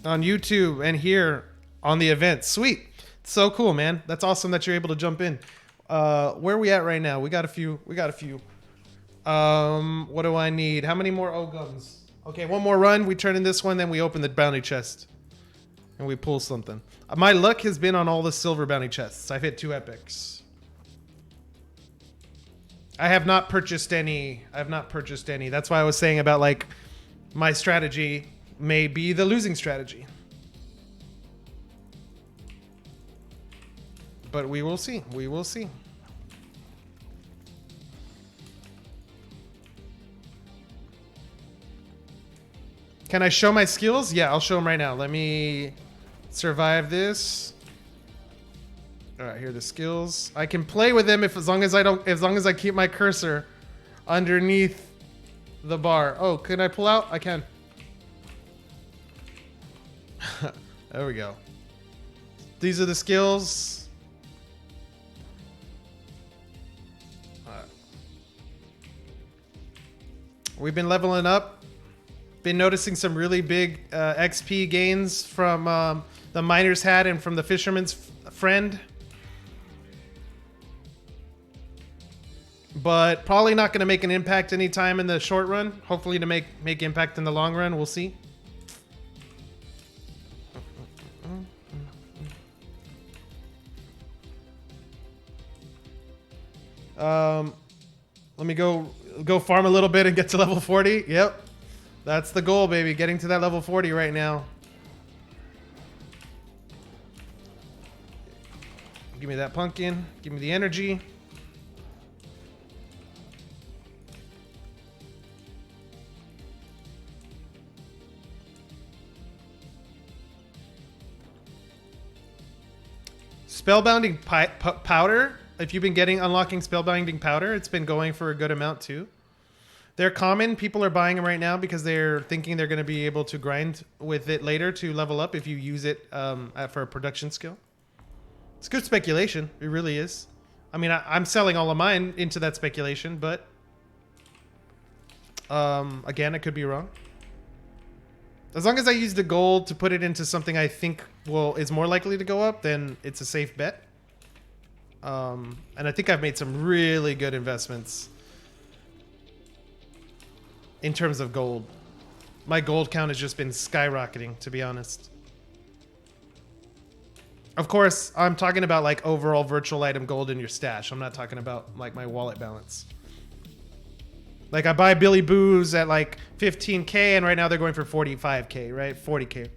On YouTube and here on the event. Sweet. So cool, man. That's awesome that you're able to jump in. Where are we at right now? We got a few. What do I need? How many more Ogums? Okay, one more run. We turn in this one, then we open the bounty chest. And we pull something. My luck has been on all the silver bounty chests. I've hit 2 epics. I have not purchased any. That's why I was saying about like my strategy may be the losing strategy. But we will see. We will see. Can I show my skills? Yeah, I'll show them right now. Let me survive this. All right, here are the skills. I can play with them as long as I keep my cursor underneath the bar. Oh, can I pull out? I can. There we go. These are the skills. We've been leveling up. Been noticing some really big XP gains from the miner's hat and from the fisherman's friend. But probably not going to make an impact anytime in the short run. Hopefully to make impact in the long run. We'll see. Let me go farm a little bit and get to level 40. Yep. That's the goal, baby. Getting to that level 40 right now. Give me that pumpkin. Give me the energy. Spellbinding powder. If you've been unlocking spellbinding powder, it's been going for a good amount too. They're common. People are buying them right now because they're thinking they're going to be able to grind with it later to level up if you use it for a production skill. It's good speculation. It really is. I mean, I'm selling all of mine into that speculation, but again, I could be wrong. As long as I use the gold to put it into something I think is more likely to go up, then it's a safe bet. And I think I've made some really good investments in terms of gold. My gold count has just been skyrocketing, to be honest. Of course, I'm talking about like overall virtual item gold in your stash. I'm not talking about like my wallet balance. Like I buy Billy Boo's at like 15K and right now they're going for 45K, right? 40K.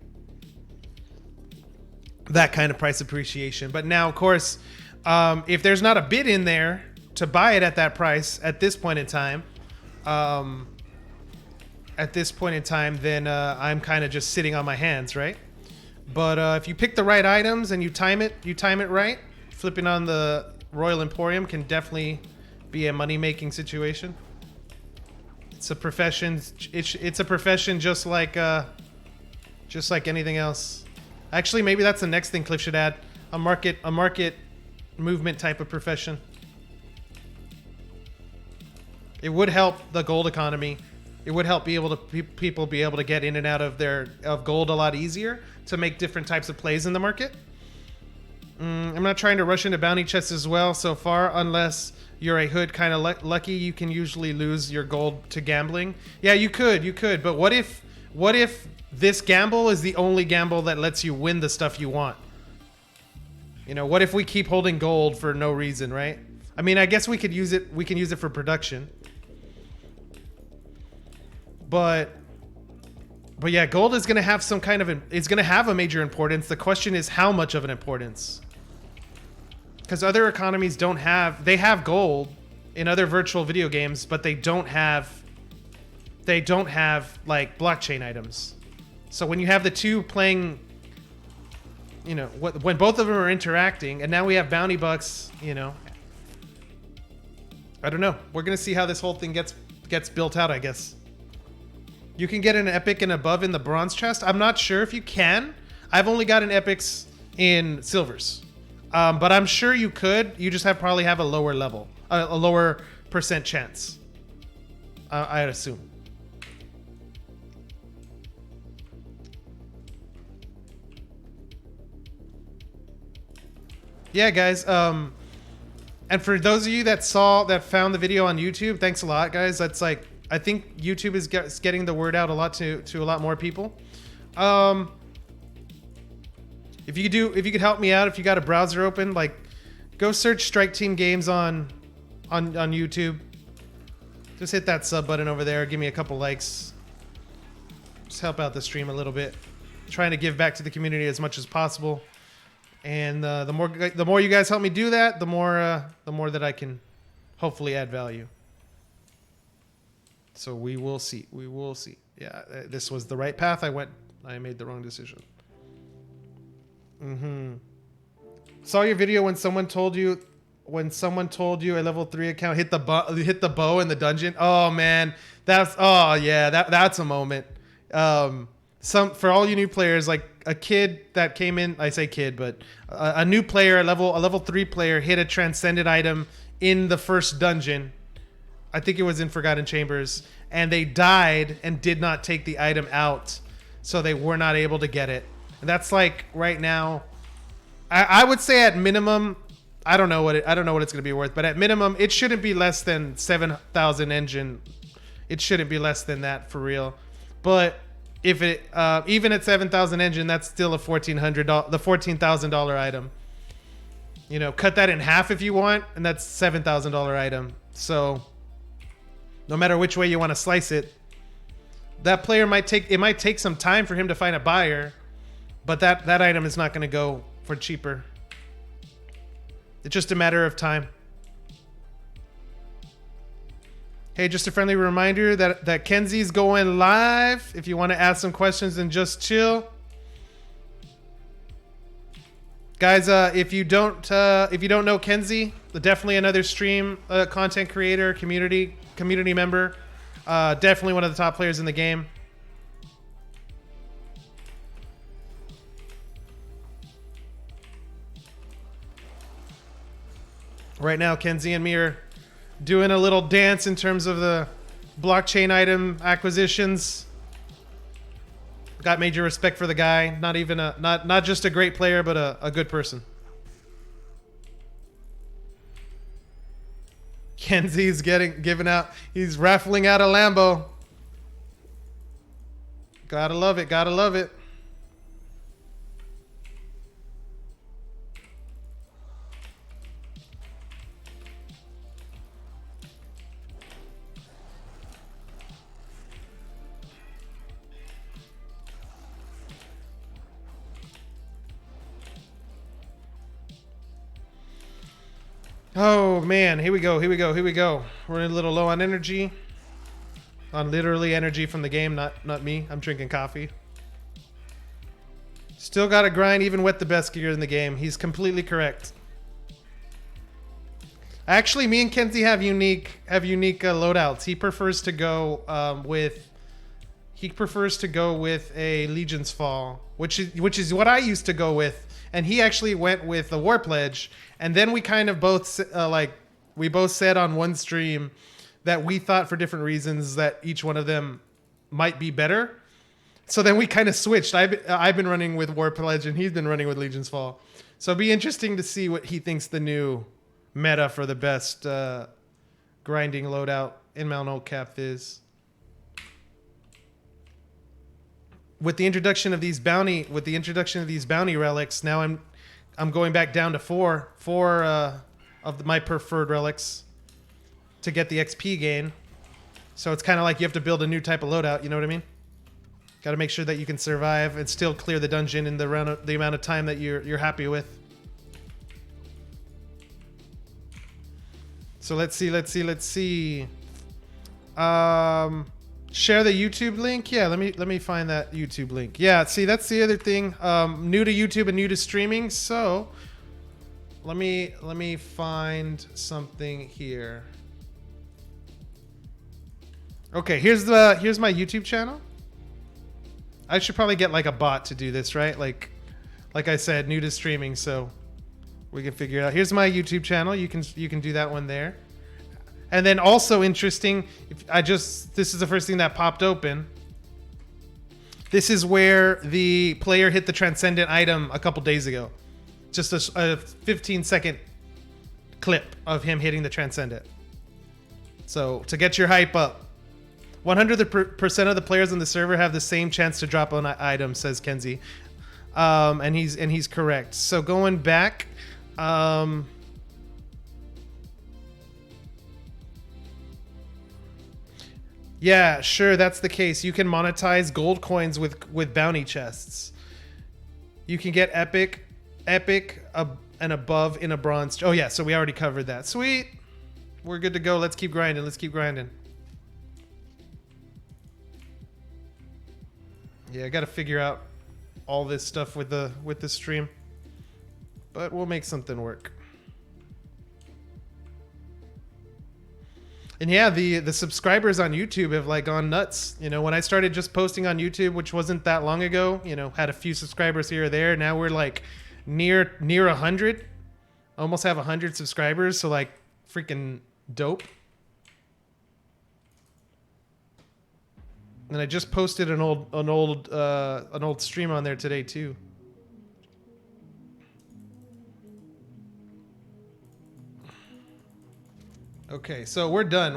That kind of price appreciation. But now, of course, if there's not a bid in there to buy it at that price at this point in time, then I'm kind of just sitting on my hands, right? But if you pick the right items and you time it right, flipping on the Royal Emporium can definitely be a money-making situation. It's a profession. It's a profession just like anything else. Actually, maybe that's the next thing Cliff should add: a market movement type of profession. It would help the gold economy. It would help people be able to get in and out of gold a lot easier to make different types of plays in the market. I'm not trying to rush into bounty chests as well so far, unless you're a hood kind of lucky. You can usually lose your gold to gambling. Yeah, you could. But what if this gamble is the only gamble that lets you win the stuff you want? You know, what if we keep holding gold for no reason, right? I mean, I guess we could use it. We can use it for production. But yeah, gold is going to have some kind of it's going to have a major importance. The question is how much of an importance? Because other economies they have gold in other virtual video games, but they don't have like blockchain items. So when you have the two playing, you know, when both of them are interacting, and now we have bounty bucks, you know, I don't know. We're going to see how this whole thing gets built out, I guess. You can get an epic and above in the bronze chest. I'm not sure if you can. I've only gotten epics in silvers. But I'm sure you could. You just probably have a lower level, a lower percent chance. I'd assume. Yeah, guys. And for those of you that found the video on YouTube, thanks a lot, guys. That's like, I think YouTube is getting the word out a lot to a lot more people. If you could help me out, if you got a browser open, like go search Strike Team Games on YouTube. Just hit that sub button over there. Give me a couple likes. Just help out the stream a little bit. Trying to give back to the community as much as possible. And the more you guys help me do that, the more that I can hopefully add value. So we will see. We will see. Yeah, this was the right path. I made the wrong decision. Saw your video when someone told you a level 3 account hit the bow in the dungeon. Oh man, that's a moment. For all you new players, like a kid that came in, I say kid, but a new player, a level 3 player hit a Transcendent item in the first dungeon. I think it was in Forgotten Chambers, and they died and did not take the item out, so they were not able to get it. And that's like right now, I would say at minimum, I don't know what it's going to be worth, but at minimum, it shouldn't be less than 7,000 Enjin. It shouldn't be less than that for real. But if it even at 7,000 Enjin, that's still the $14,000 item. You know, cut that in half if you want, and that's $7,000 item. So no matter which way you want to slice it, that player might take some time for him to find a buyer, but that item is not going to go for cheaper. It's just a matter of time. Hey, just a friendly reminder that Kenzie's going live. If you want to ask some questions and just chill, guys. If you don't know Kenzie, definitely another stream content creator, community member. Definitely one of the top players in the game. Right now, Kenzie and me are doing a little dance in terms of the blockchain item acquisitions. Got major respect for the guy. Not just a great player, but a good person. Kenzie's giving out. He's raffling out a Lambo. Gotta love it. Gotta love it. Oh man, here we go. We're a little low on energy. On literally energy from the game, not me. I'm drinking coffee. Still gotta grind even with the best gear in the game. He's completely correct. Actually, me and Kenzie have unique loadouts. He prefers to go with a Legion's Fall, which is what I used to go with. And he actually went with the War Pledge, and then we kind of both said on one stream that we thought for different reasons that each one of them might be better. So then we kind of switched. I've been running with War Pledge, and he's been running with Legion's Fall. So it'll be interesting to see what he thinks the new meta for the best grinding loadout in Mount Oak Cap is. With the introduction of these bounty relics, now I'm going back down to four of my preferred relics to get the XP gain. So it's kind of like you have to build a new type of loadout. You know what I mean? Got to make sure that you can survive and still clear the dungeon in the amount of time that you're happy with. So let's see. Share the YouTube link. Yeah, let me find that YouTube link. Yeah, see, that's the other thing. New to YouTube and new to streaming. So let me find something here. Okay, here's my YouTube channel. I should probably get like a bot to do this, right? Like I said, new to streaming, so we can figure it out. Here's my YouTube channel. You can do that one there. And then also interesting, this is the first thing that popped open. This is where the player hit the Transcendent item a couple days ago. Just a 15-second clip of him hitting the Transcendent. So to get your hype up, 100% of the players on the server have the same chance to drop an item, says Kenzie, and he's correct. So going back. Yeah, sure, that's the case. You can monetize gold coins with bounty chests. You can get epic, and above in a bronze. Oh yeah, so we already covered that. Sweet, we're good to go. Let's keep grinding. Yeah, I got to figure out all this stuff with the stream, but we'll make something work. And yeah, the subscribers on YouTube have like gone nuts. You know, when I started just posting on YouTube, which wasn't that long ago, you know, had a few subscribers here or there. Now we're like near 100, almost have 100 subscribers. So like freaking dope. And I just posted an old stream on there today too. Okay, so we're done.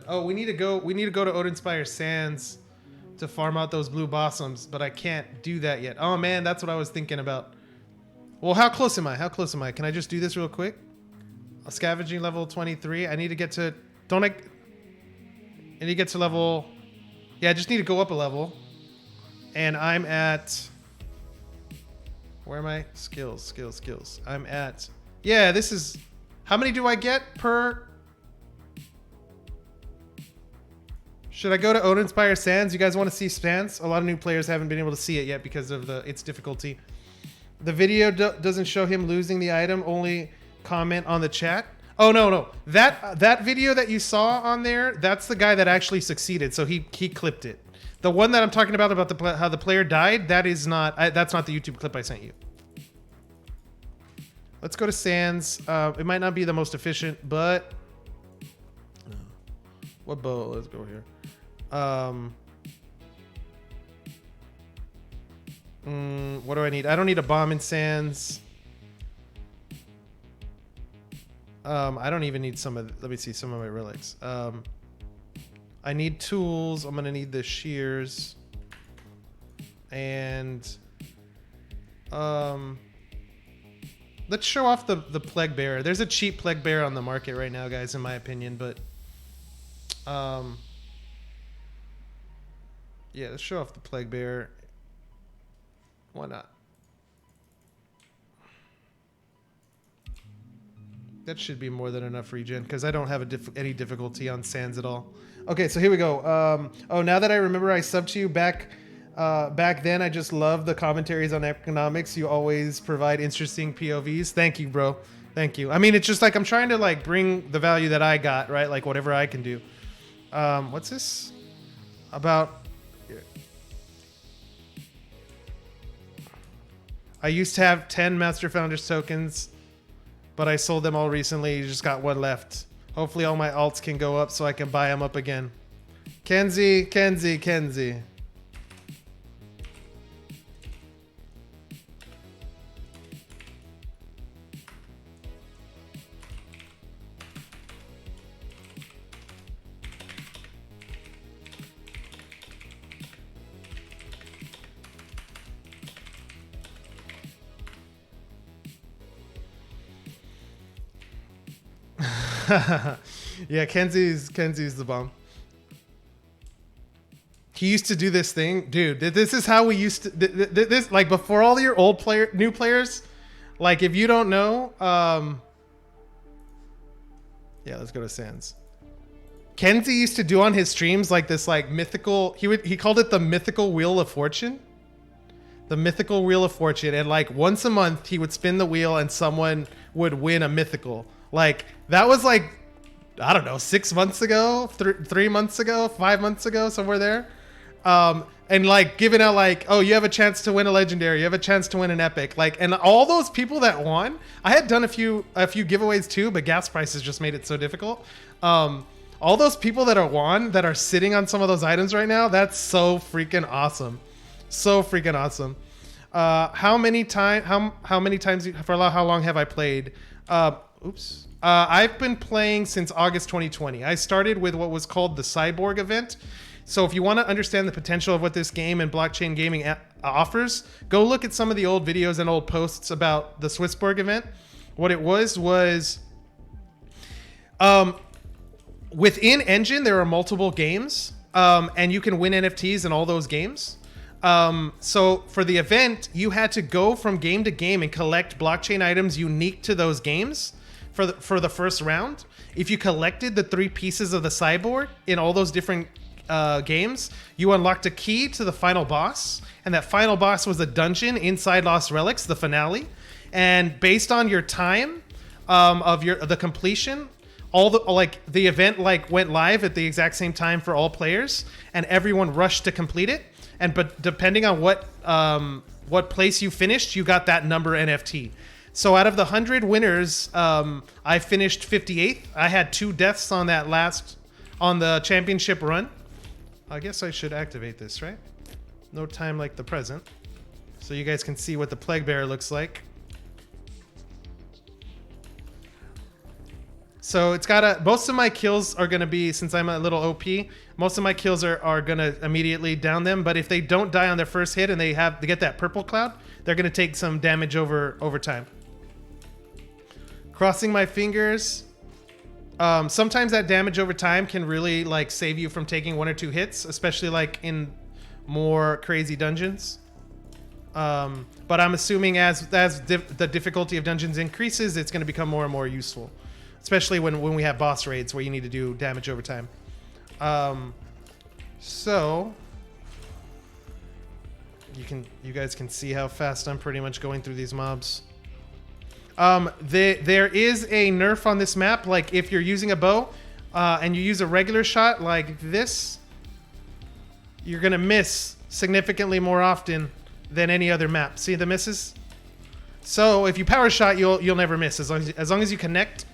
Oh, we need to go to Odinspire Sands to farm out those blue blossoms, but I can't do that yet. Oh man, that's what I was thinking about. Well, how close am I? Can I just do this real quick? A scavenging level 23. I need to get to level. Yeah, I just need to go up a level. And I'm at, where am I? Skills. I'm at, Yeah, this is... How many do I get per... Should I go to Odinspire Sands? You guys want to see Sands? A lot of new players haven't been able to see it yet because of its difficulty. The video doesn't show him losing the item, only comment on the chat. Oh, no. That video that you saw on there, that's the guy that actually succeeded, so he clipped it. The one that I'm talking about how the player died, that's not the YouTube clip I sent you. Let's go to Sands. It might not be the most efficient, but... What bow? Let's go here. What do I need? I don't need a bomb in Sands. I don't even need let me see some of my relics. I need tools. I'm gonna need the shears. And let's show off the plague bearer. There's a cheap plague bearer on the market right now, guys, in my opinion, but yeah, let's show off the plague bearer. Why not? That should be more than enough regen because I don't have any difficulty on Sands at all. Okay, so here we go. Oh, now that I remember I subbed to you back then, I just love the commentaries on economics. You always provide interesting POVs. Thank you, bro. Thank you. I mean, it's just like I'm trying to like bring the value that I got, right? Like whatever I can do. What's this? About... I used to have 10 Master Founders tokens, but I sold them all recently. You just got one left. Hopefully all my alts can go up so I can buy them up again. Kenzie. Yeah, Kenzie's the bomb. He used to do this thing, dude. This is how we used to. This like before all your new players. Like if you don't know, yeah, let's go to Sands. Kenzie used to do on his streams like this, like mythical. He called it the mythical wheel of fortune. The mythical wheel of fortune, and like once a month he would spin the wheel and someone would win a mythical. Like that was like, I don't know, 6 months ago, 3 months ago, 5 months ago, somewhere there. And like giving out like, oh, you have a chance to win a legendary, you have a chance to win an epic. Like, and all those people that won, I had done a few giveaways too, but gas prices just made it so difficult. All those people that are sitting on some of those items right now, that's so freaking awesome. So freaking awesome. How many times, for how long have I played? I've been playing since August 2020. I started with what was called the Cyborg event. So if you want to understand the potential of what this game and blockchain gaming offers, go look at some of the old videos and old posts about the Swissborg event. What it was within Enjin, there are multiple games, and you can win NFTs in all those games. So for the event, you had to go from game to game and collect blockchain items unique to those games for the first round. If you collected the 3 pieces of the cyborg in all those different games, you unlocked a key to the final boss, and that final boss was a dungeon inside Lost Relics, the finale. And based on your time of the completion, the event went live at the exact same time for all players, and everyone rushed to complete it. But depending on what place you finished, you got that number NFT. So out of the 100 winners, I finished 58th. I had 2 deaths on the championship run. I guess I should activate this, right? No time like the present. So you guys can see what the Plague Bearer looks like. So it's got most of my kills are going to be, since I'm a little OP, most of my kills are going to immediately down them. But if they don't die on their first hit and they get that purple cloud, they're going to take some damage over time. Crossing my fingers. Sometimes that damage over time can really like save you from taking 1 or 2 hits, especially like in more crazy dungeons. But I'm assuming as the difficulty of dungeons increases, it's going to become more and more useful, especially when we have boss raids where you need to do damage over time. So you guys can see how fast I'm pretty much going through these mobs. There is a nerf on this map. Like if you're using a bow and you use a regular shot like this, you're gonna miss significantly more often than any other map. See the misses? So if you power shot, you'll never miss as long as you connect.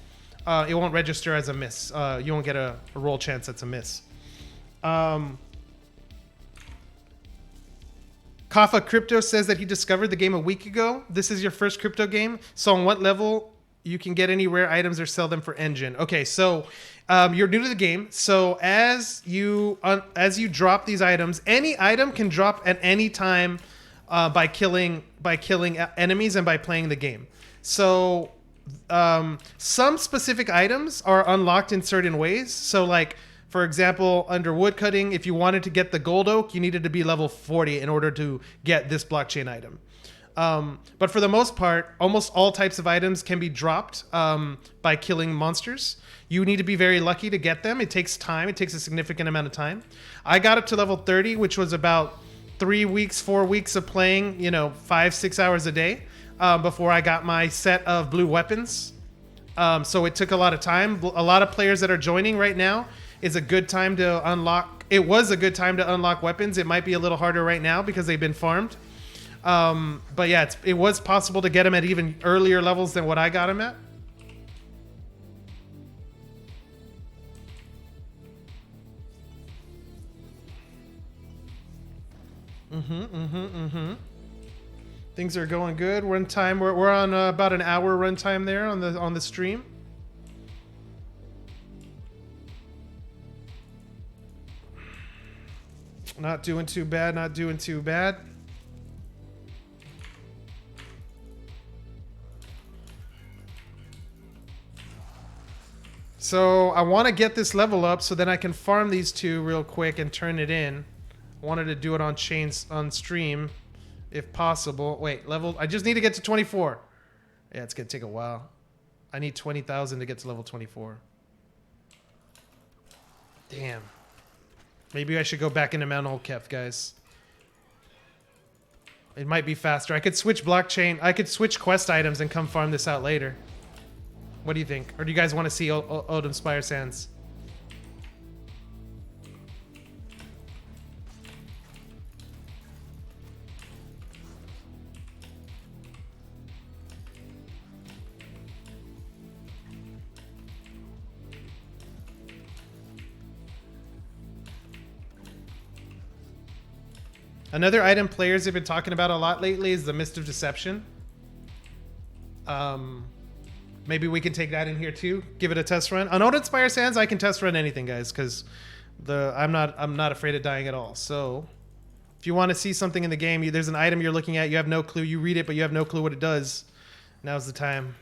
It won't register as a miss. You won't get a roll chance that's a miss. Kafa Crypto says that he discovered the game a week ago. This is your first crypto game. So on what level you can get any rare items or sell them for Enjin? Okay, so you're new to the game. So as you drop these items, any item can drop at any time by killing enemies and by playing the game. So some specific items are unlocked in certain ways. So like, for example, under woodcutting, if you wanted to get the gold oak, you needed to be level 40 in order to get this blockchain item. But for the most part, almost all types of items can be dropped by killing monsters. You need to be very lucky to get them. It takes time. It takes a significant amount of time. I got up to level 30, which was about 3 weeks, 4 weeks of playing, 5-6 hours a day before I got my set of blue weapons. So it took a lot of time. A lot of players that are joining right now, is a good time to unlock. It was a good time to unlock weapons. It might be a little harder right now because they've been farmed. But yeah, it was possible to get them at even earlier levels than what I got them at. Things are going good. Runtime. We're on about an hour runtime there on the stream. Not doing too bad, not doing too bad. So I want to get this level up so then I can farm these two real quick and turn it in. I wanted to do it on stream if possible. Wait, I just need to get to 24. Yeah, it's going to take a while. I need 20,000 to get to level 24. Damn. Maybe I should go back into Mount Holkef, guys. It might be faster. I could switch blockchain. I could switch quest items and come farm this out later. What do you think? Or do you guys want to see Odin Spire Sands? Another item players have been talking about a lot lately is the Mist of Deception. Maybe we can take that in here too. Give it a test run. On Odin Spire Sands, I can test run anything, guys, because I'm not afraid of dying at all. So if you want to see something in the game, there's an item you're looking at, you have no clue, you read it, but you have no clue what it does. Now's the time.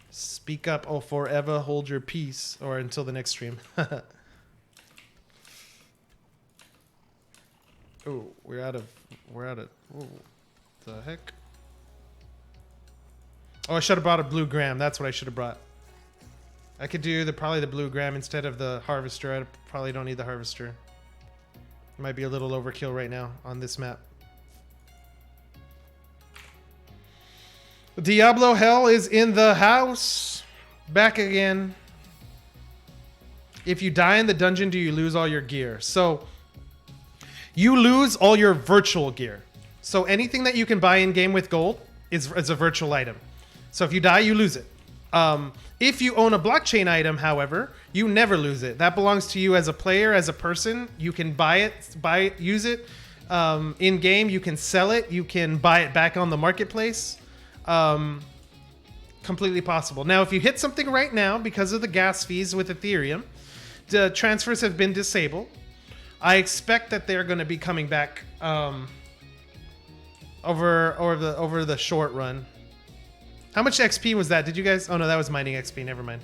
Speak up or forever hold your peace, or until the next stream. Oh, we're out of, whoa, the heck? Oh, I should have brought a blue gram. That's what I should have brought. I could do probably the blue gram instead of the harvester. I probably don't need the harvester. It might be a little overkill right now on this map. Diablo Hell is in the house. Back again. If you die in the dungeon, do you lose all your gear? So you lose all your virtual gear. So anything that you can buy in game with gold is a virtual item. So if you die, you lose it. If you own a blockchain item, however, you never lose it. That belongs to you as a player, as a person. You can buy it, use it in game. You can sell it. You can buy it back on the marketplace. Completely possible. Now, if you hit something right now because of the gas fees with Ethereum, the transfers have been disabled. I expect that they're going to be coming back over the short run. How much XP was that? Did you guys? Oh no, that was mining XP. Never mind.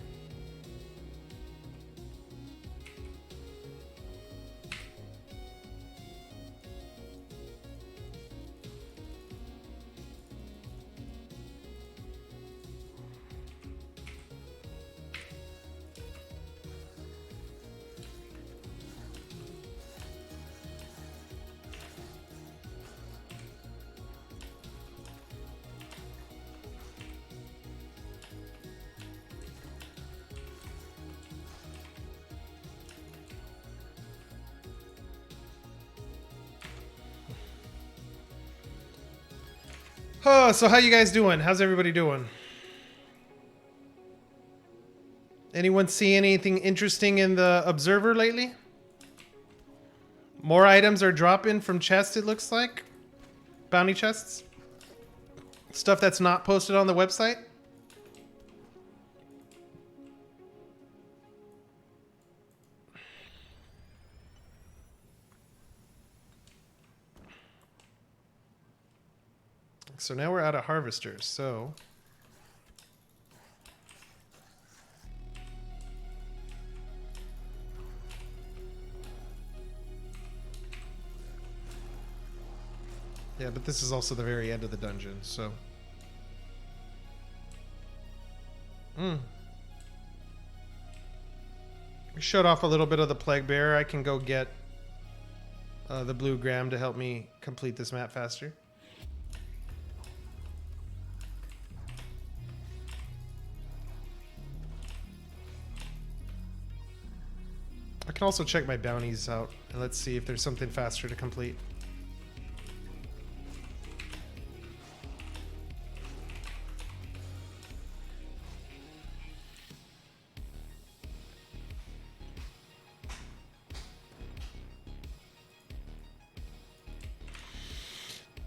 Oh, so how you guys doing? How's everybody doing? Anyone see anything interesting in the Observer lately? More items are dropping from chests, it looks like. Bounty chests. Stuff that's not posted on the website. So now we're out of harvesters, so... Yeah, but this is also the very end of the dungeon, so... We showed off a little bit of the Plague Bearer. I can go get the Blue Gram to help me complete this map faster. I can also check my bounties out, and let's see if there's something faster to complete.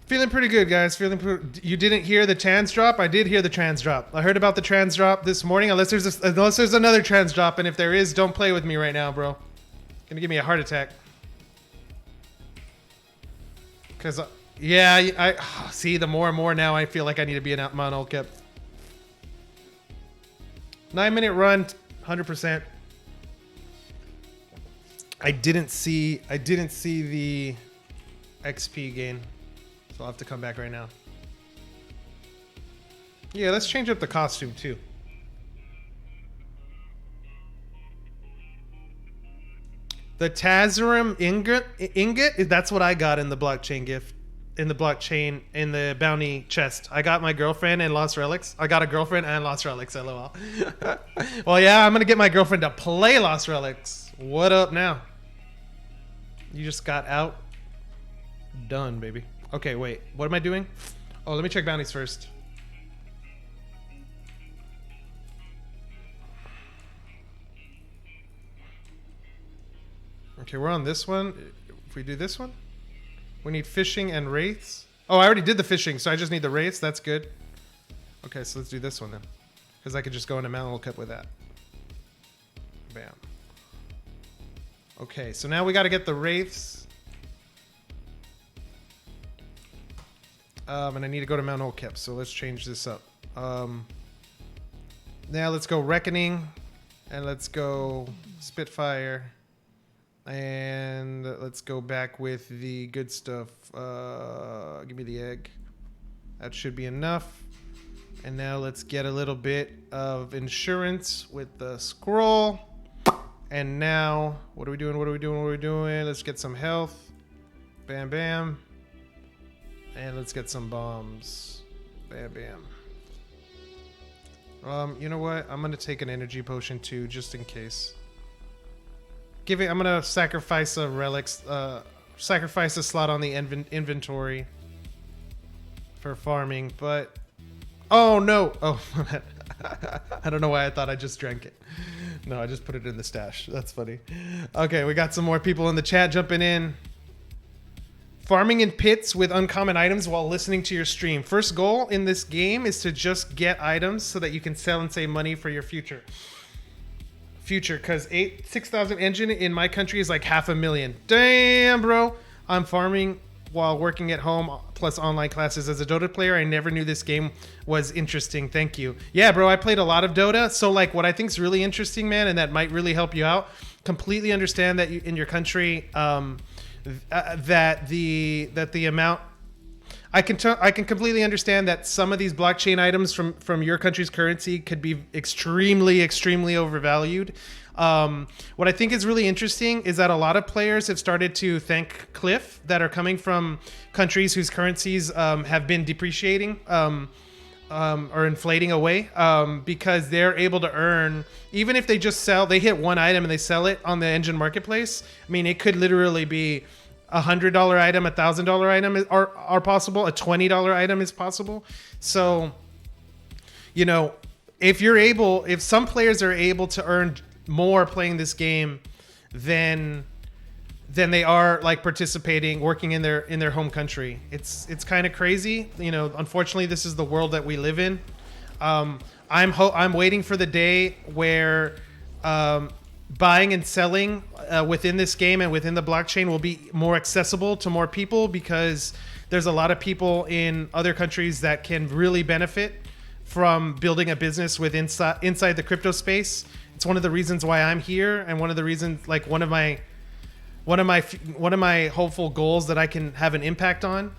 Feeling pretty good, guys. You didn't hear the trans drop? I did hear the trans drop. I heard about the trans drop this morning. Unless there's another trans drop, and if there is, don't play with me right now, bro. Gonna give me a heart attack. Cause yeah, I see. The more and more now, I feel like I need to be in Mount Olkep. 9-minute run, 100%. I didn't see the XP gain. So I'll have to come back right now. Yeah, let's change up the costume too. The Tazarim ingot, that's what I got in the blockchain gift. In the bounty chest. I got my girlfriend and Lost Relics. I got a girlfriend and Lost Relics, lol. Well, yeah, I'm gonna get my girlfriend to play Lost Relics. What up now? You just got out. Done, baby. Okay, wait. What am I doing? Oh, let me check bounties first. Okay, we're on this one. If we do this one, we need fishing and wraiths. Oh, I already did the fishing, so I just need the wraiths. That's good. Okay, so let's do this one then. Because I could just go into Mount Olkep with that. Bam. Okay, so now we got to get the wraiths. And I need to go to Mount Olkep, so let's change this up. Now let's go Reckoning, and let's go Spitfire, and let's go back with the good stuff. Give me the egg. That should be enough. And now let's get a little bit of insurance with the scroll. And now, what are we doing? Let's get some health. Bam, bam. And let's get some bombs. Bam, bam. You know what? I'm gonna take an energy potion too, just in case. I'm gonna sacrifice a relics, sacrifice a slot on the inventory for farming, but oh no! Oh, I don't know why I thought I just drank it. No, I just put it in the stash. That's funny. Okay, we got some more people in the chat jumping in. Farming in pits with uncommon items while listening to your stream. First goal in this game is to just get items so that you can sell and save money for your future. Because 6,000 Enjin in my country is like $500,000. Damn, bro. I'm farming while working at home plus online classes. As a Dota player, I never knew this game was interesting. Thank you. Yeah, bro, I played a lot of Dota. So like what I think is really interesting, man, and that might really help you out, completely understand that in your country, that the amount I can completely understand that some of these blockchain items from your country's currency could be extremely overvalued. What I think is really interesting is that a lot of players have started to thank Cliff that are coming from countries whose currencies have been depreciating or inflating away because they're able to earn, even if they just they hit one item and they sell it on the Enjin marketplace. I mean, it could literally be $100 item, $1,000 item are possible. A $20 item is possible. So, if some players are able to earn more playing this game than they are like participating, working in their home country. It's kind of crazy. Unfortunately, this is the world that we live in. I'm waiting for the day where buying and selling within this game and within the blockchain will be more accessible to more people, because there's a lot of people in other countries that can really benefit from building a business inside the crypto space. It's one of the reasons why I'm here, and one of the reasons, like one of my hopeful goals that I can have an impact on.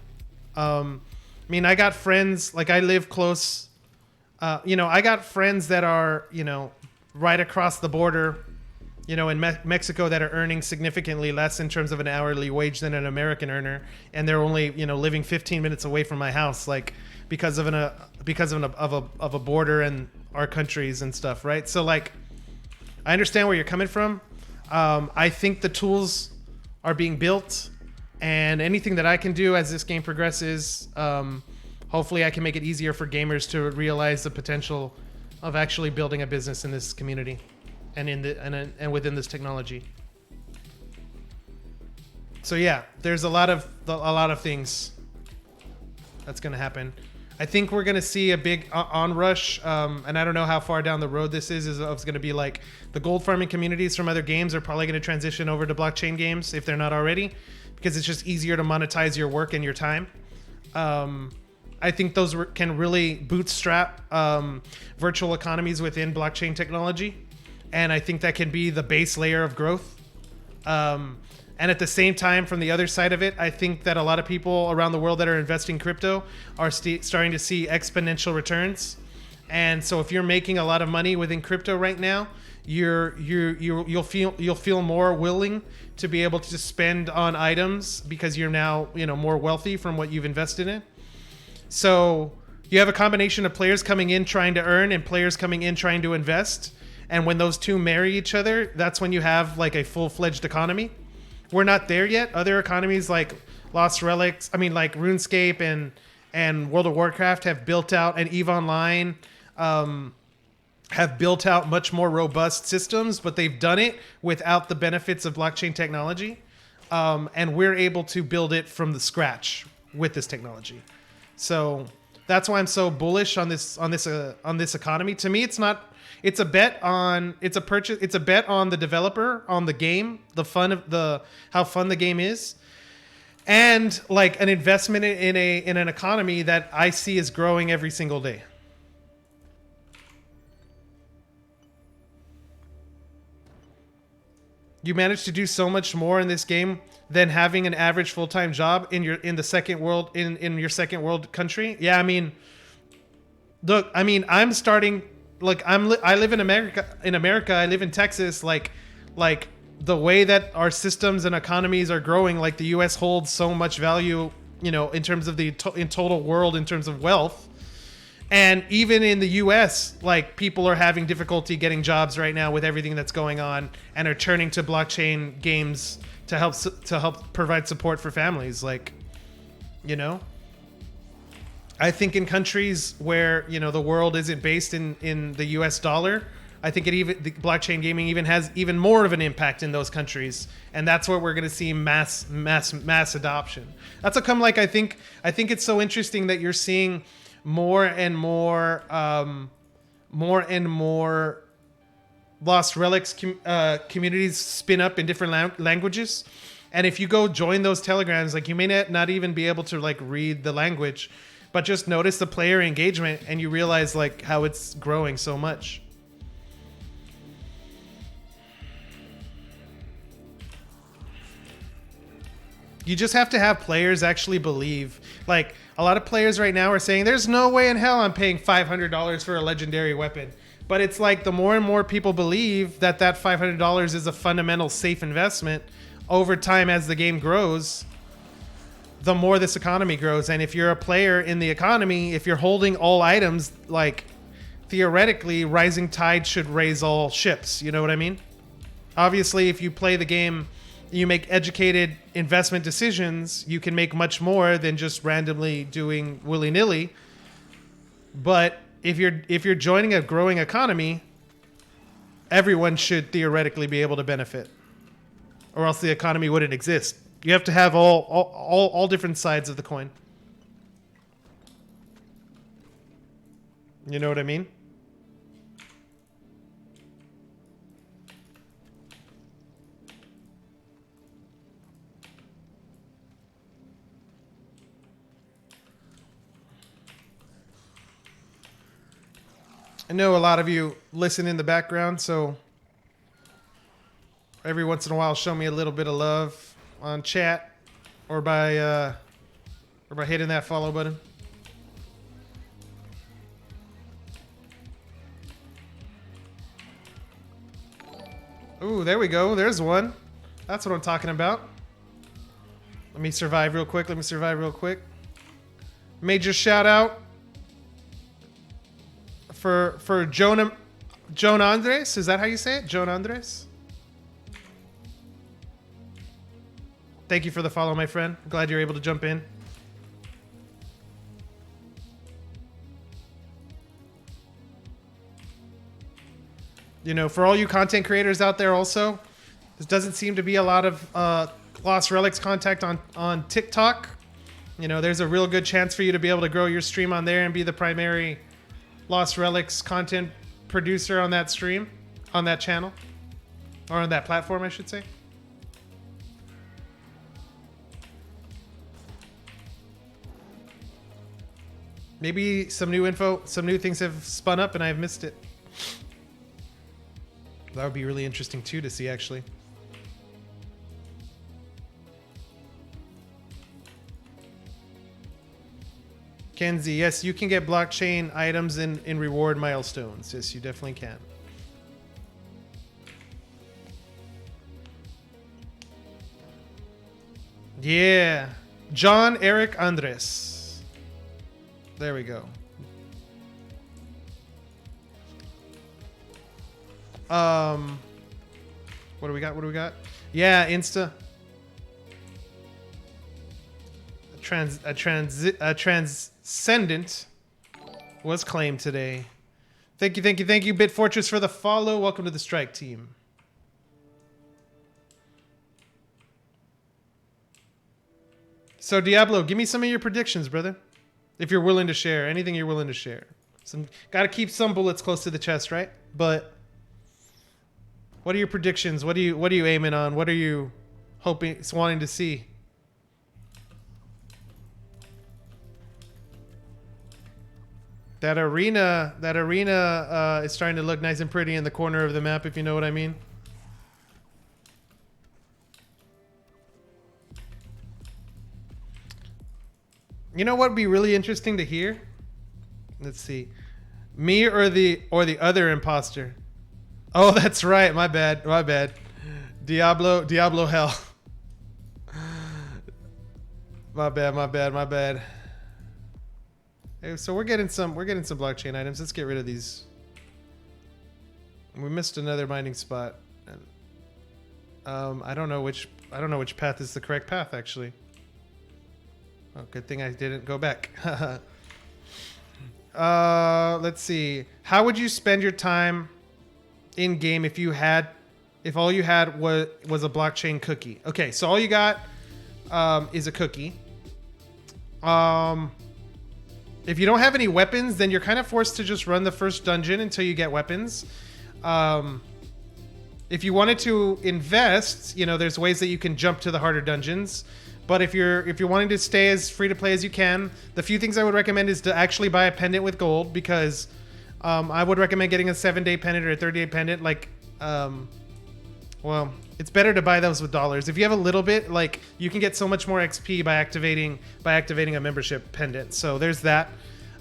I got friends, like I live close. I got friends that are right across the border, in Mexico, that are earning significantly less in terms of an hourly wage than an American earner, and they're only living 15 minutes away from my house, like because of a border and our countries and stuff, right? So like, I understand where you're coming from. I think the tools are being built, and anything that I can do as this game progresses, hopefully I can make it easier for gamers to realize the potential of actually building a business in this community and within this technology. So yeah, there's a lot of things that's going to happen. I think we're going to see a big onrush, and I don't know how far down the road this is. It's going to be like the gold farming communities from other games are probably going to transition over to blockchain games if they're not already, because it's just easier to monetize your work and your time. I think those can really bootstrap virtual economies within blockchain technology, and I think that can be the base layer of growth. And at the same time, from the other side of it, I think that a lot of people around the world that are investing crypto are starting to see exponential returns. And so if you're making a lot of money within crypto right now, you'll feel more willing to be able to spend on items because you're now more wealthy from what you've invested in. So you have a combination of players coming in trying to earn and players coming in trying to invest. And when those two marry each other, that's when you have like a full-fledged economy. We're not there yet. Other economies like Relics, like RuneScape and World of Warcraft have built out, and EVE Online have built out much more robust systems, but they've done it without the benefits of blockchain technology. And we're able to build it from the scratch with this technology. So that's why I'm so bullish on this economy. To me, it's a bet on the developer, on the game, how fun the game is, and like an investment in an economy that I see is growing every single day. You manage to do so much more in this game than having an average full-time job in your second world country. Yeah, look, I'm starting. Like I live in America. I live in Texas. Like the way that our systems and economies are growing, like the U.S. holds so much value, in terms of in total world, in terms of wealth. And even in the U.S., like people are having difficulty getting jobs right now with everything that's going on, and are turning to blockchain games to help provide support for families. I think in countries where the world isn't based in the U.S. dollar, I think the blockchain gaming even has even more of an impact in those countries, and that's where we're going to see mass adoption. That's how come. Like I think it's so interesting that you're seeing more and more Lost Relics communities spin up in different languages, and if you go join those telegrams, like you may not even be able to like read the language. But just notice the player engagement, and you realize like how it's growing so much. You just have to have players actually believe. Like a lot of players right now are saying, "There's no way in hell I'm paying $500 for a legendary weapon." But it's like the more and more people believe that $500 is a fundamental safe investment over time as the game grows, the more this economy grows. And if you're a player in the economy, if you're holding all items, like theoretically, rising tide should raise all ships. You know what I mean? Obviously, if you play the game you make educated investment decisions, you can make much more than just randomly doing willy-nilly. But if you're joining a growing economy, everyone should theoretically be able to benefit, or else the economy wouldn't exist. You have to have all different sides of the coin. You know what I mean? I know a lot of you listen in the background, so every once in a while show me a little bit of love on chat or by hitting that follow button. Ooh, there we go. There's one. That's what I'm talking about. Let me survive real quick. Major shout out for Joan Andres. Is that how you say it? Joan Andres? Thank you for the follow, my friend. Glad you're able to jump in. You know, for all you content creators out there also, there doesn't seem to be a lot of Lost Relics contact on TikTok. You know, there's a real good chance for you to be able to grow your stream on there and be the primary Lost Relics content producer on that stream, on that channel, or on that platform, I should say. Maybe some new info, some new things have spun up and I've missed it. That would be really interesting too to see, actually. Kenzie, yes, you can get blockchain items in reward milestones. Yes, you definitely can. Yeah. John Eric Andres. There we go. What do we got? Yeah, Insta. A Transcendent was claimed today. Thank you, Bitfortress, for the follow. Welcome to the strike team. So Diablo, give me some of your predictions, brother. If you're willing to share, anything you're willing to share. Gotta keep some bullets close to the chest, right? But what are your predictions? What are you aiming on? What are you wanting to see? That arena is starting to look nice and pretty in the corner of the map, if you know what I mean. You know what would be really interesting to hear? Let's see. Me or the other imposter? Oh, that's right. My bad. Diablo hell. My bad. Hey, so we're getting some blockchain items. Let's get rid of these. We missed another mining spot. I don't know which path is the correct path, actually. Oh, good thing I didn't go back. Let's see. How would you spend your time in game if all you had was a blockchain cookie? Okay, so all you got is a cookie. If you don't have any weapons, then you're kind of forced to just run the first dungeon until you get weapons. If you wanted to invest, there's ways that you can jump to the harder dungeons. But if you're wanting to stay as free to play as you can, the few things I would recommend is to actually buy a pendant with gold, because I would recommend getting a 7-day pendant or a 30-day pendant. Well, it's better to buy those with dollars. If you have a little bit, you can get so much more XP by activating a membership pendant. So there's that.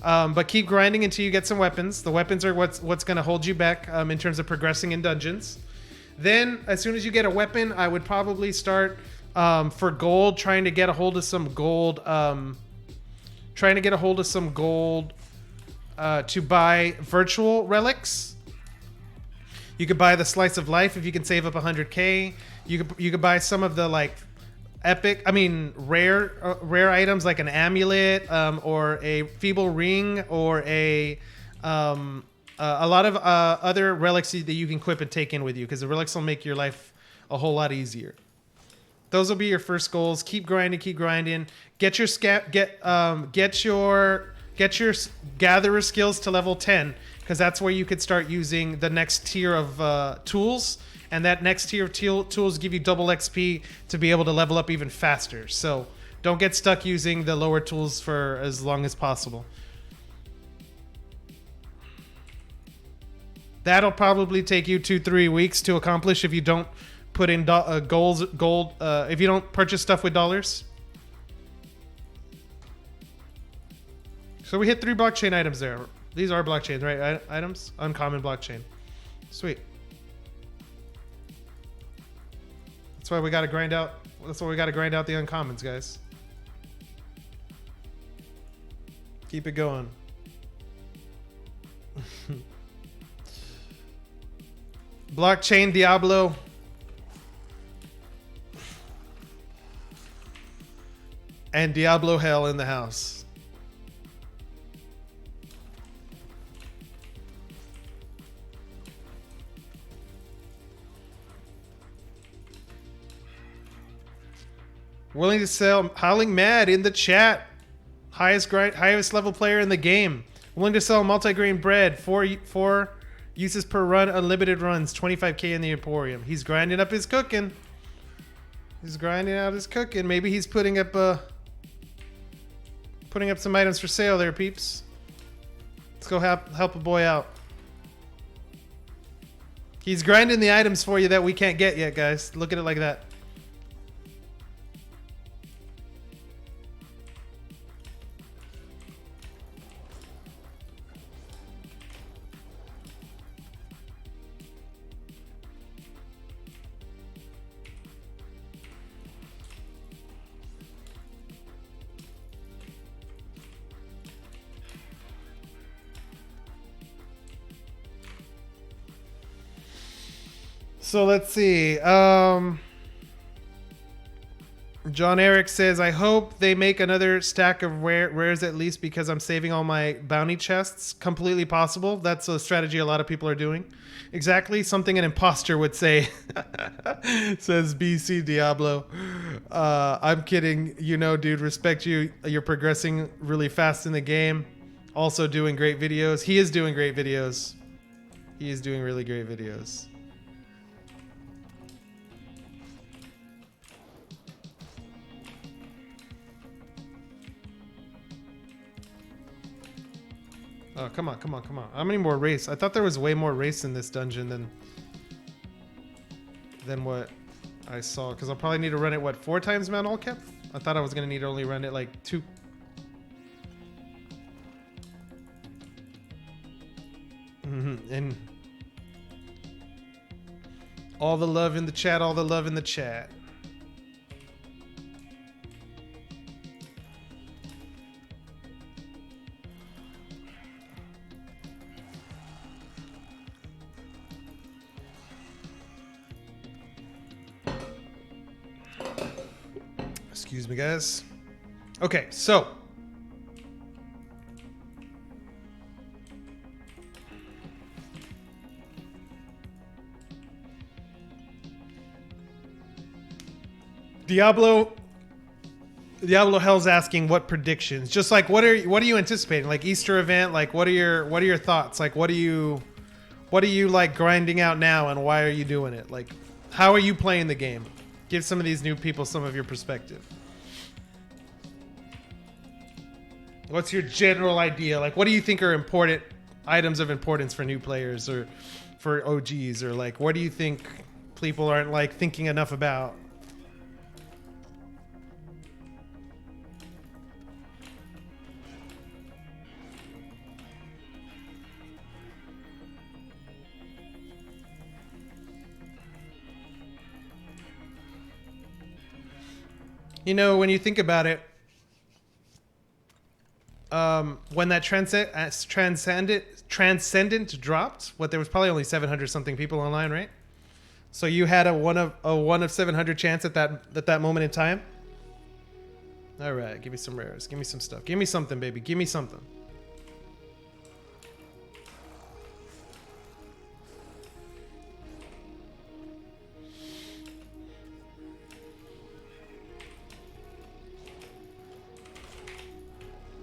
But keep grinding until you get some weapons. The weapons are what's going to hold you back in terms of progressing in dungeons. Then, as soon as you get a weapon, I would probably start for gold, trying to get a hold of some gold. To buy virtual relics. You could buy the Slice of Life if you can save up 100K. You could buy some of the like rare items like an amulet or a feeble ring or a lot of other relics that you can equip and take in with you, because the relics will make your life a whole lot easier. Those will be your first goals. Keep grinding, keep grinding. Get your gatherer skills to level 10, because that's where you could start using the next tier of tools, and that next tier of tools give you double XP to be able to level up even faster. So don't get stuck using the lower tools for as long as possible. That'll probably take you 2-3 weeks to accomplish if you don't put in gold. If you don't purchase stuff with dollars. So we hit 3 blockchain items there. These are blockchains, right? Items, uncommon blockchain. Sweet. That's why we got to grind out. That's why we got to grind out the uncommons, guys. Keep it going. Blockchain Diablo. And Diablo Hell in the house. Willing to sell. Howling Mad in the chat. Highest level player in the game. Willing to sell multi-grain bread. 4 uses per run, unlimited runs, 25K in the Emporium. He's grinding up his cooking. He's grinding out his cooking. Maybe he's putting up some items for sale there, peeps. Let's go help a boy out. He's grinding the items for you that we can't get yet, guys. Look at it like that. So let's see. John Eric says, I hope they make another stack of rares at least, because I'm saving all my bounty chests. Completely possible. That's a strategy a lot of people are doing. Exactly something an imposter would say, says BC Diablo. I'm kidding. You know, dude, respect you. You're progressing really fast in the game. Also doing great videos. He is doing great videos. He is doing really great videos. Oh, come on, come on, come on. How many more race? I thought there was way more race in this dungeon than what I saw. Because I'll probably need to run it, what, 4 times Mount Olcap? I thought I was going to need to only run it like 2. And all the love in the chat, all the love in the chat. Excuse me, guys. Okay, so Diablo Hell's asking what predictions. Just like what are you anticipating? Like Easter event, like what are your thoughts? Like what are you like grinding out now, and why are you doing it? Like how are you playing the game? Give some of these new people some of your perspective. What's your general idea? Like, what do you think are important items of importance for new players or for OGs? Or like, what do you think people aren't like thinking enough about? You know, when you think about it, When that Transcendent dropped, there was probably only 700 something people online, right? So you had a one of 700 chance at that moment in time. All right, give me some rares, give me some stuff, give me something, baby, give me something.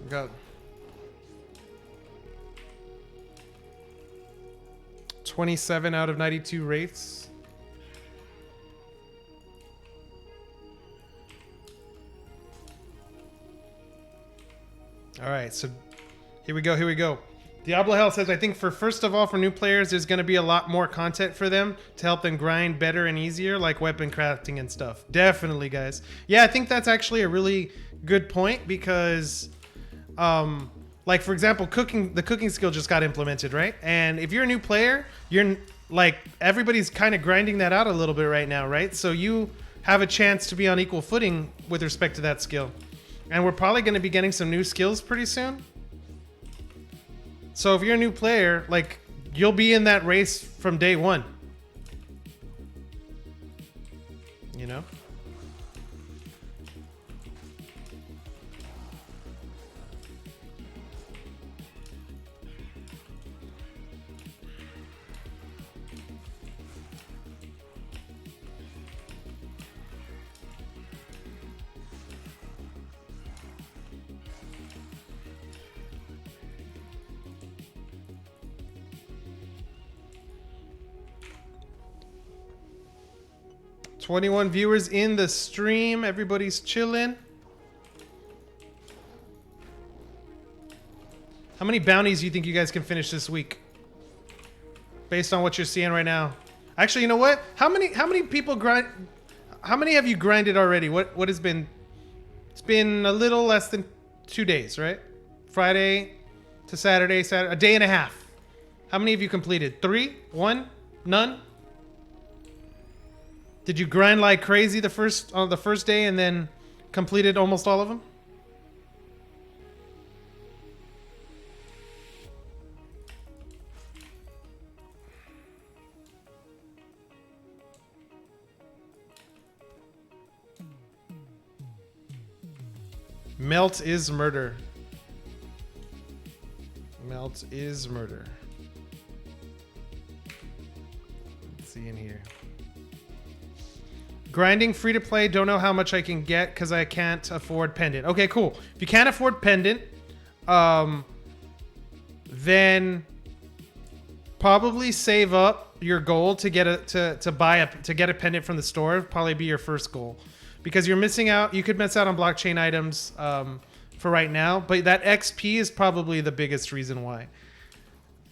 Got 27 out of 92 wraiths. All right, so here we go. Here we go. Diablo Hell says, I think first of all, for new players, there's going to be a lot more content for them to help them grind better and easier, like weapon crafting and stuff. Definitely, guys. Yeah, I think that's actually a really good point because, like for example, the cooking skill just got implemented, right? And if you're a new player, you're like everybody's kind of grinding that out a little bit right now, right? So you have a chance to be on equal footing with respect to that skill. And we're probably going to be getting some new skills pretty soon. So if you're a new player, like you'll be in that race from day one. You know? $21 viewers in the stream. Everybody's chilling. How many bounties do you think you guys can finish this week? Based on what you're seeing right now. Actually, you know what? How many people grind? How many have you grinded already? What has been? It's been a little less than 2 days, right? Friday to Saturday, a day and a half. How many have you completed? 3? 1? None? Did you grind like crazy on the first day and then completed almost all of them? Melt is murder. Melt is murder. Let's see in here. Grinding free to play. Don't know how much I can get because I can't afford pendant. Okay, cool. If you can't afford pendant, then probably save up your goal to get to get a pendant from the store. Probably be your first goal because you're missing out. You could miss out on blockchain items for right now, but that XP is probably the biggest reason why.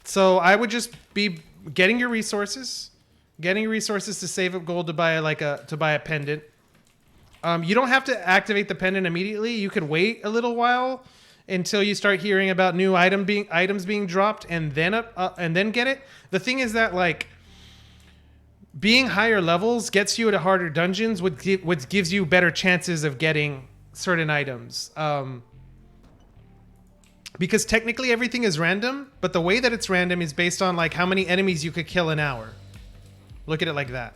So I would just be getting your resources. Getting resources to save up gold to buy a pendant. You don't have to activate the pendant immediately. You could wait a little while until you start hearing about new items being dropped and then get it. The thing is that like being higher levels gets you to harder dungeons, which gives you better chances of getting certain items. Because technically everything is random, but the way that it's random is based on like how many enemies you could kill an hour. Look at it like that.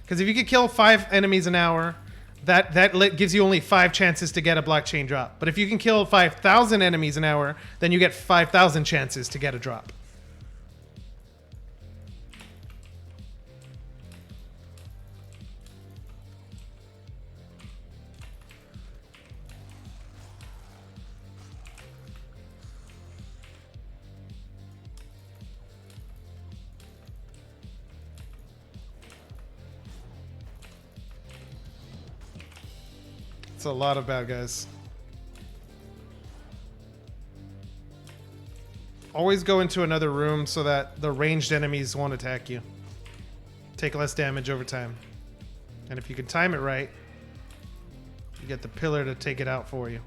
Because if you could kill 5 enemies an hour, that gives you only 5 chances to get a blockchain drop. But if you can kill 5,000 enemies an hour, then you get 5,000 chances to get a drop. It's a lot of bad guys. Always go into another room so that the ranged enemies won't attack you. Take less damage over time. And if you can time it right, you get the pillar to take it out for you.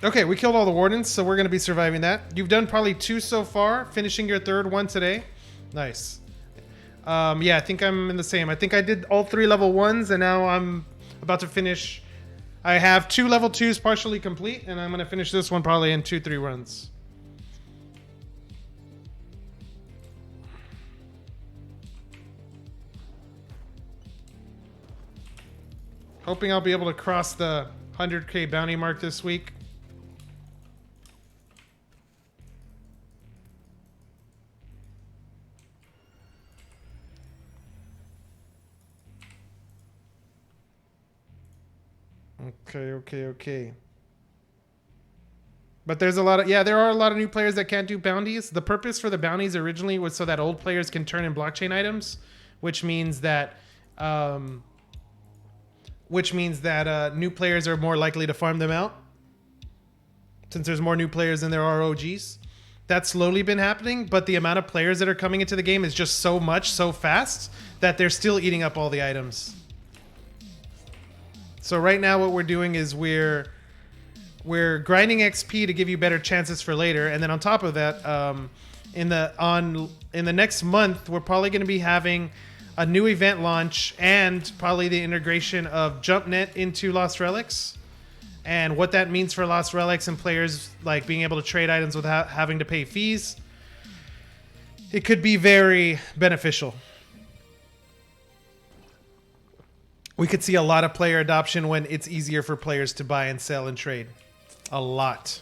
Okay, we killed all the wardens, so we're going to be surviving that. You've done probably 2 so far, finishing your 3rd one today. Nice. Yeah, I think I'm in the same. I think I did all 3 level 1s, and now I'm About to finish. I have 2 level 2s partially complete, and I'm going to finish this one probably in 2-3 runs. Hoping I'll be able to cross the 100k bounty mark this week. Okay. But there's a lot of, there are a lot of new players that can't do bounties. The purpose for the bounties originally was so that old players can turn in blockchain items, which means that new players are more likely to farm them out, since there's more new players than there are OGs. That's slowly been happening, but the amount of players that are coming into the game is just so much, so fast, that they're still eating up all the items. So right now what we're doing is we're grinding XP to give you better chances for later, and then on top of that, in the next month, we're probably going to be having a new event launch and probably the integration of JumpNet into Lost Relics, and what that means for Lost Relics and players like being able to trade items without having to pay fees. It could be very beneficial. We could see a lot of player adoption when it's easier for players to buy and sell and trade. A lot.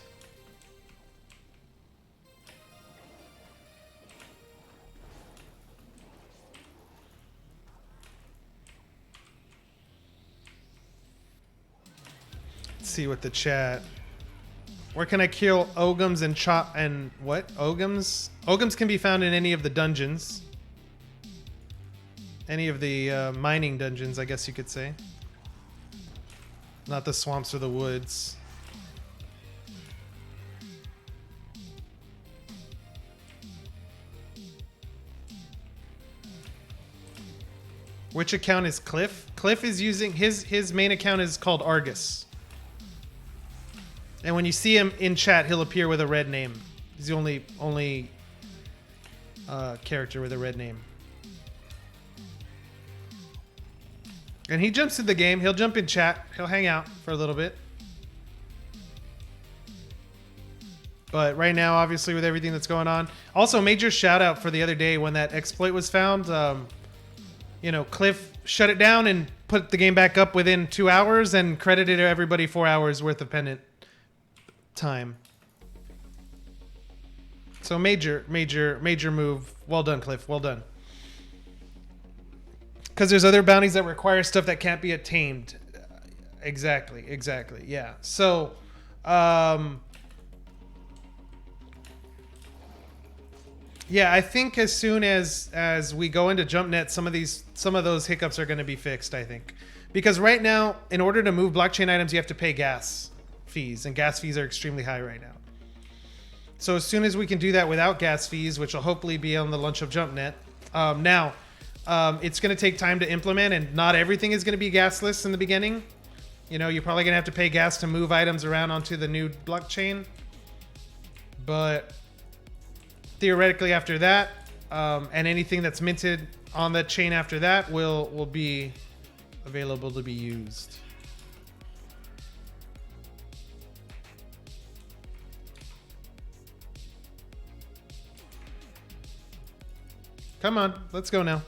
Let's see what the chat. Where can I kill Ogums and chop and what? Ogums? Ogums can be found in any of the dungeons. Any of the mining dungeons, I guess you could say. Not the swamps or the woods. Which account is Cliff? Cliff is using his main account is called Argus. And when you see him in chat, he'll appear with a red name. He's the only character with a red name. And he jumps in the game. He'll jump in chat. He'll hang out for a little bit. But right now, obviously, with everything that's going on. Also, major shout out for the other day when that exploit was found. Cliff shut it down and put the game back up within 2 hours and credited everybody 4 hours worth of pendant time. So major move. Well done, Cliff. Well done. Because there's other bounties that require stuff that can't be attained. Exactly. Yeah. So, yeah, I think as soon as we go into JumpNet, some of those hiccups are going to be fixed, I think. Because right now, in order to move blockchain items, you have to pay gas fees, and gas fees are extremely high right now. So as soon as we can do that without gas fees, which will hopefully be on the launch of JumpNet, it's going to take time to implement, and not everything is going to be gasless in the beginning. You're probably going to have to pay gas to move items around onto the new blockchain. But theoretically after that, and anything that's minted on the chain after that will be available to be used. Come on, let's go now.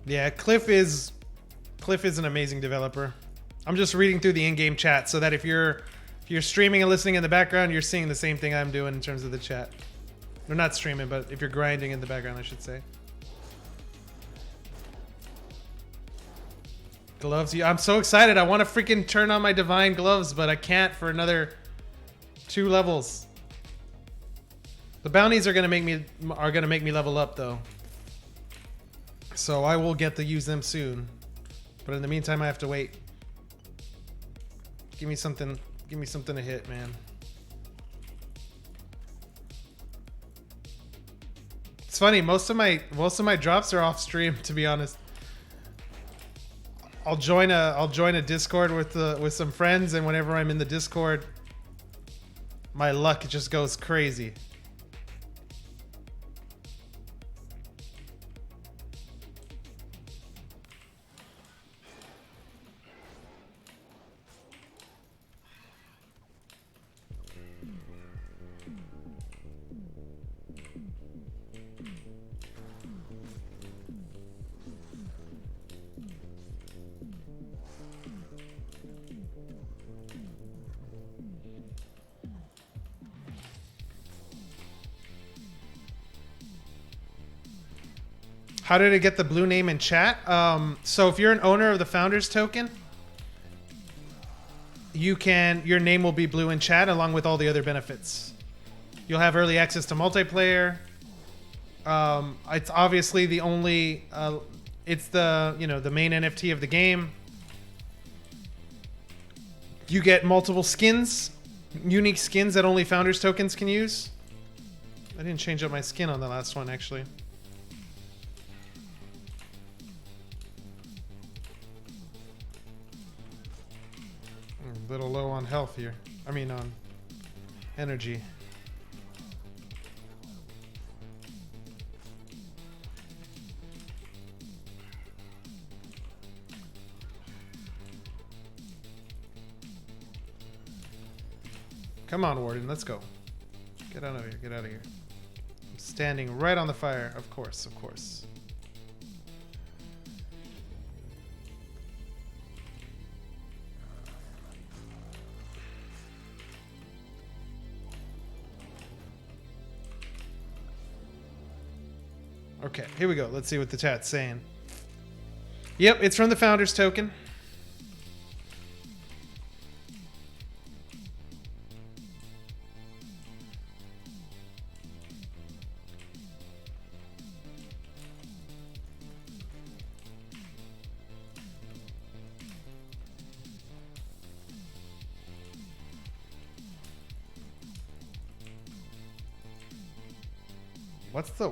Yeah, Cliff is an amazing developer. I'm just reading through the in-game chat so that if you're streaming and listening in the background, you're seeing the same thing I'm doing in terms of the chat. Or not streaming, but if you're grinding in the background, I should say. Gloves. I'm so excited. I want to freaking turn on my divine gloves, but I can't for another 2 levels. The bounties are gonna make me level up though. So I will get to use them soon. But in the meantime, I have to wait. Give me something to hit, man. It's funny. Most of my drops are off stream. To be honest, I'll join a Discord with some friends, and whenever I'm in the Discord, my luck just goes crazy. How did it get the blue name in chat? So if you're an owner of the Founders token, your name will be blue in chat along with all the other benefits. You'll have early access to multiplayer. It's obviously the only, it's the main NFT of the game. You get multiple skins, unique skins that only Founders tokens can use. I didn't change up my skin on the last one, actually. A little low on health here. I mean on energy. Come on, Warden, let's go. Get out of here, get out of here. I'm standing right on the fire. Of course, of course. Okay, here we go. Let's see what the chat's saying. Yep, it's from the Founders token.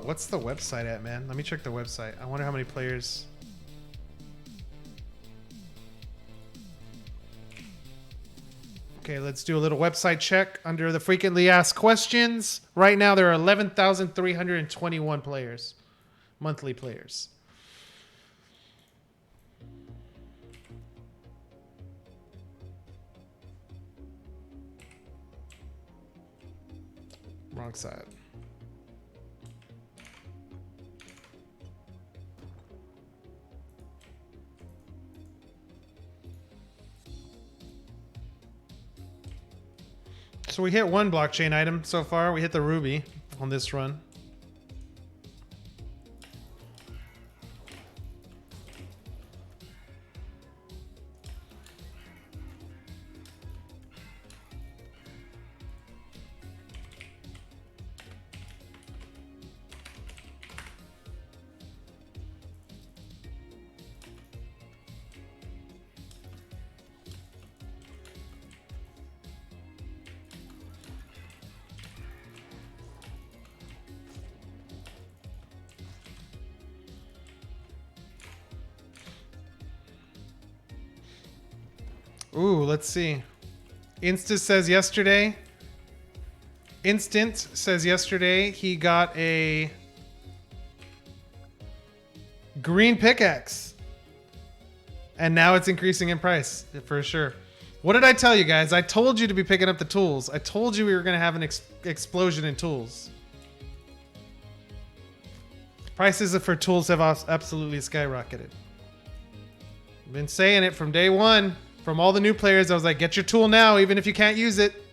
What's the website at, man? Let me check the website. I wonder how many players. Okay, let's do a little website check under the frequently asked questions. Right now there are 11,321 players, monthly players. Wrong side. So we hit one blockchain item so far. We hit the Ruby on this run. Ooh, let's see. Instant says yesterday he got a green pickaxe. And now it's increasing in price, for sure. What did I tell you guys? I told you to be picking up the tools. I told you we were going to have an explosion in tools. Prices for tools have absolutely skyrocketed. I've been saying it from day one. From all the new players, I was like, get your tool now, even if you can't use it.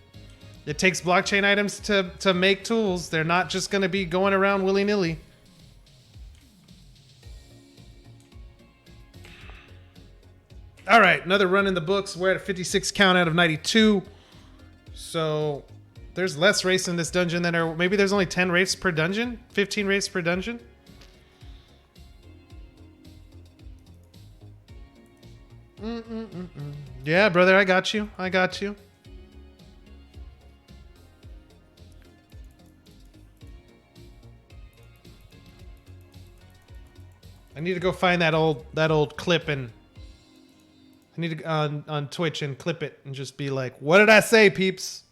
It takes blockchain items to make tools. They're not just going to be going around willy-nilly. All right, another run in the books. We're at a 56 count out of 92. So there's less raids in this dungeon than are... Maybe there's only 10 raids per dungeon? 15 raids per dungeon? Yeah, brother, I got you. I got you. I need to go find that old clip, and I need to on Twitch and clip it and just be like, "What did I say, peeps?"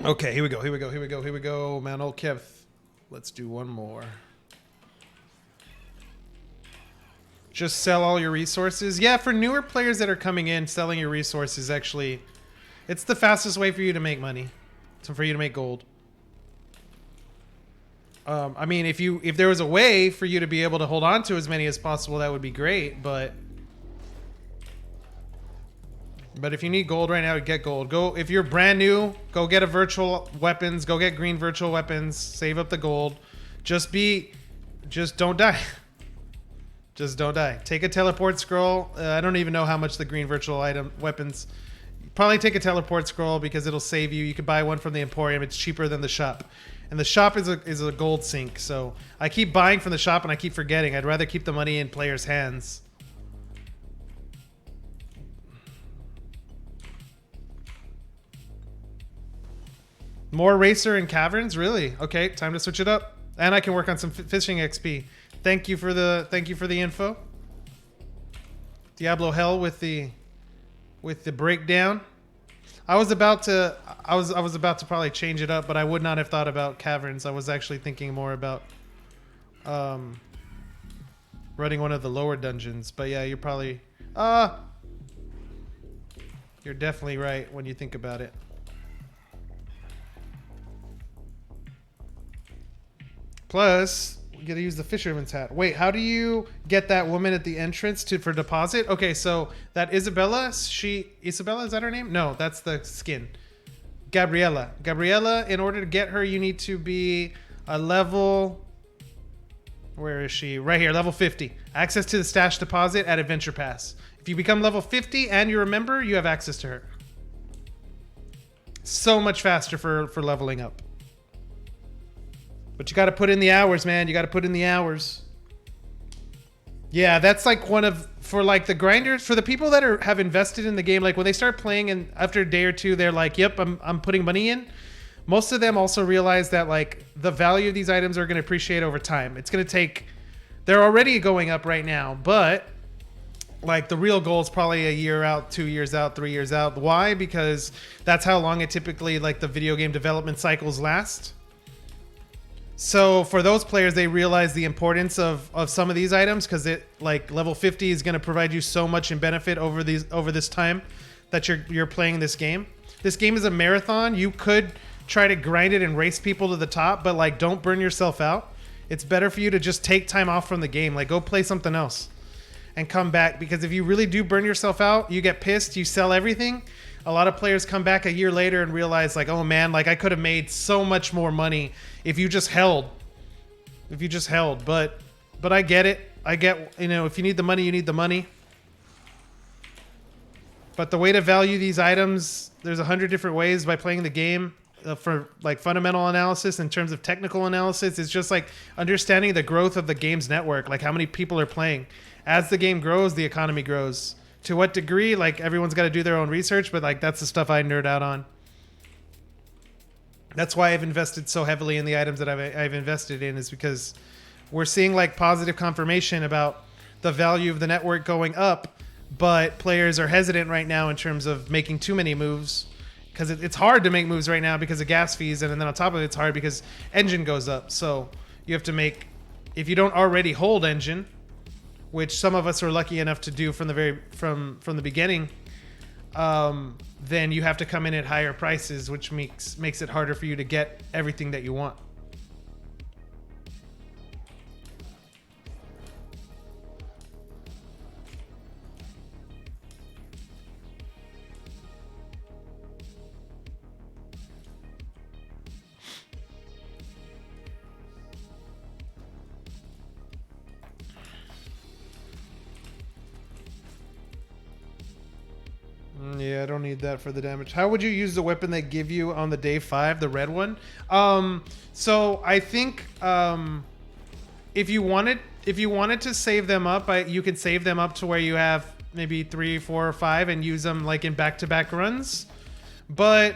Okay, here we go. Man, old Kev. Let's do one more. Just sell all your resources. Yeah, for newer players that are coming in, selling your resources actually, it's the fastest way for you to make money. So for you to make gold. I mean, if there was a way for you to be able to hold on to as many as possible, that would be great. But if you need gold right now, get gold. Go if you're brand new, go get a virtual weapons. Go get green virtual weapons. Save up the gold. Just don't die. Just don't die. Take a teleport scroll. I don't even know how much the green virtual weapons. Probably take a teleport scroll because it'll save you. You could buy one from the Emporium. It's cheaper than the shop. And the shop is a gold sink. So I keep buying from the shop and I keep forgetting. I'd rather keep the money in players' hands. More racer and caverns? Really? Okay, time to switch it up. And I can work on some fishing XP. Thank you for the info. Diablo Hell with the breakdown. I was about to probably change it up, but I would not have thought about caverns. I was actually thinking more about running one of the lower dungeons. But yeah, you're probably you're definitely right when you think about it. Plus, you gotta use the fisherman's hat. Wait, how do you get that woman at the entrance for deposit? Okay, so that Isabella, Isabella, is that her name? No, that's the skin. Gabriella, in order to get her, you need to be a level, where is she? Right here, level 50. Access to the stash deposit at Adventure Pass. If you become level 50 and you're a member, you have access to her. So much faster for leveling up. But you got to put in the hours, man. You got to put in the hours. Yeah, that's like for like the grinders, for the people that have invested in the game, like when they start playing and after a day or two, they're like, yep, I'm putting money in. Most of them also realize that like the value of these items are going to appreciate over time. It's going to take, they're already going up right now, but like the real goal is probably a year out, 2 years out, 3 years out. Why? Because that's how long it typically, like the video game development cycles last. So for those players, they realize the importance of some of these items because it like level 50 is going to provide you so much in benefit over this time that you're playing this game. This game is a marathon. You could try to grind it and race people to the top, but like don't burn yourself out. It's better for you to just take time off from the game. Like go play something else and come back, because if you really do burn yourself out, you get pissed, you sell everything. A lot of players come back a year later and realize like, oh man, like I could have made so much more money if you just held. But I get it. I get, if you need the money, you need the money. But the way to value these items, there's 100 different ways by playing the game. For like fundamental analysis in terms of technical analysis, it's just like understanding the growth of the game's network, like how many people are playing. As the game grows, the economy grows. To what degree, like everyone's got to do their own research, but like that's the stuff I nerd out on. That's why I've invested so heavily in the items that I've invested in, is because we're seeing like positive confirmation about the value of the network going up, but players are hesitant right now in terms of making too many moves, because it's hard to make moves right now because of gas fees, and then on top of it, it's hard because Enjin goes up. So you have to make, if you don't already hold Enjin, which some of us are lucky enough to do from the beginning, then you have to come in at higher prices, which makes it harder for you to get everything that you want. Yeah, I don't need that for the damage. How would you use the weapon they give you on the day 5, the red one? So I think if you wanted to save them up, you could save them up to where you have maybe 3, 4, or 5 and use them like in back-to-back runs. But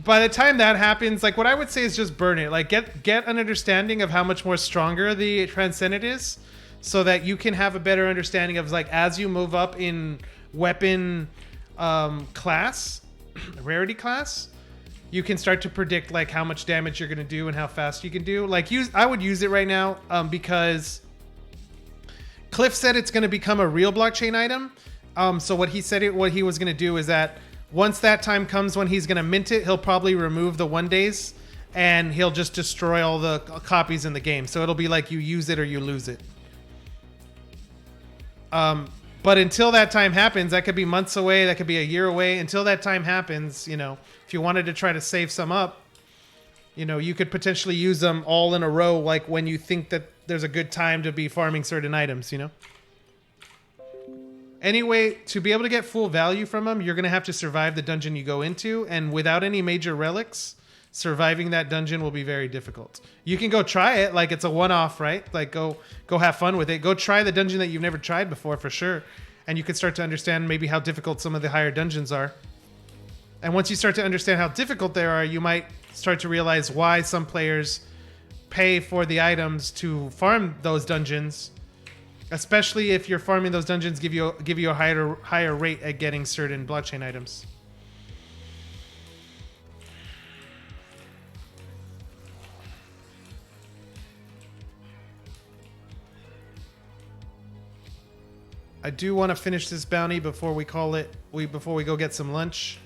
by the time that happens, like what I would say is just burn it. Like get an understanding of how much more stronger the Transcendent is, so that you can have a better understanding of like as you move up in weapon class, rarity class, you can start to predict like how much damage you're gonna do and how fast you can do. Like I would use it right now because Cliff said it's gonna become a real blockchain item. So what he was gonna do is that once that time comes when he's gonna mint it, he'll probably remove the 1 days and he'll just destroy all the copies in the game. So it'll be like you use it or you lose it. But until that time happens, that could be months away, that could be a year away. Until that time happens, you know, if you wanted to try to save some up, you know, you could potentially use them all in a row, like when you think that there's a good time to be farming certain items, you know? Anyway, to be able to get full value from them, you're going to have to survive the dungeon you go into, and without any major relics, surviving that dungeon will be very difficult. You can go try it, like it's a one-off, right? Like go have fun with it. Go try the dungeon that you've never tried before for sure, and you can start to understand maybe how difficult some of the higher dungeons are. And once you start to understand how difficult they are, you might start to realize why some players pay for the items to farm those dungeons, especially if you're farming those dungeons give you a higher rate at getting certain blockchain items. I do want to finish this bounty before we go get some lunch.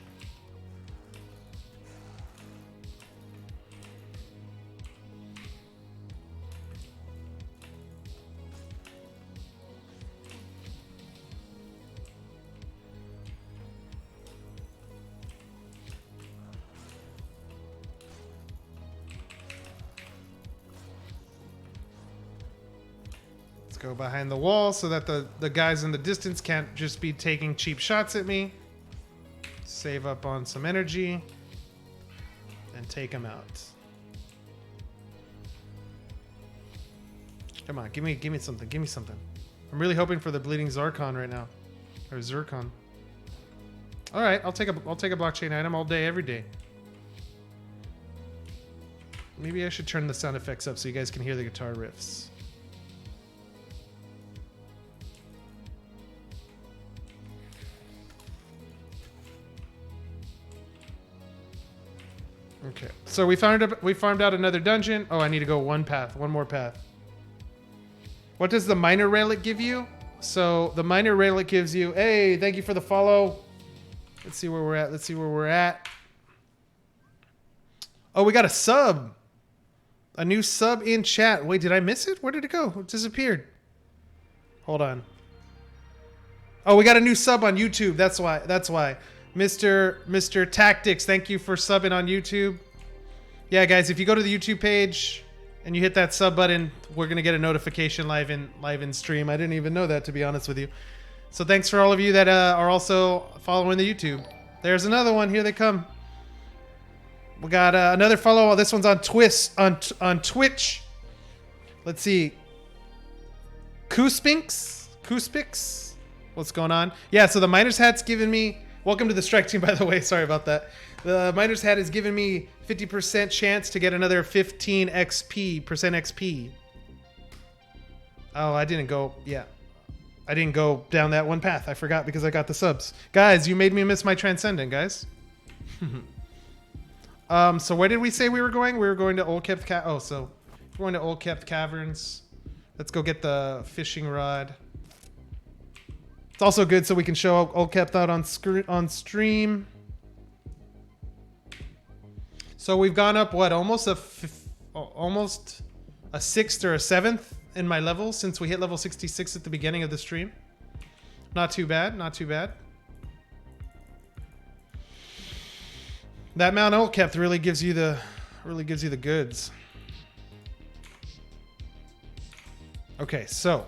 Go behind the wall so that the guys in the distance can't just be taking cheap shots at me. Save up on some energy and take them out. Come on, give me something. Give me something. I'm really hoping for the bleeding Zircon right now, or Zircon. All right, I'll take a blockchain item all day, every day. Maybe I should turn the sound effects up so you guys can hear the guitar riffs. Okay, so we farmed out another dungeon. Oh, I need to go one more path. What does the minor relic give you? So the minor relic gives you, hey, thank you for the follow. Let's see where we're at. Oh, we got a sub. A new sub in chat. Wait, did I miss it? Where did it go? It disappeared. Hold on. Oh, we got a new sub on YouTube. That's why. Mr. Tactics, thank you for subbing on YouTube. Yeah, guys, if you go to the YouTube page and you hit that sub button, we're gonna get a notification live in stream. I didn't even know that, to be honest with you. So thanks for all of you that are also following the YouTube. There's another one. Here they come. We got another follow. This one's on Twitch. Let's see. Kuspix. What's going on? Yeah, so the miner's hat's giving me. Welcome to the strike team, by the way. Sorry about that. The miner's hat has given me 50% chance to get another 15 XP. Oh, I didn't go. Yeah. I didn't go down that one path. I forgot because I got the subs. Guys, you made me miss my Transcendent, guys. So where did we say we were going? We were going to Old Kept so we're going to Old Kept Caverns. Let's go get the fishing rod. It's also good so we can show Old Kept out on stream. So we've gone up what, almost a 6th or a 7th in my level since we hit level 66 at the beginning of the stream. Not too bad, not too bad. That Mount Old Kept really gives you the goods. Okay, so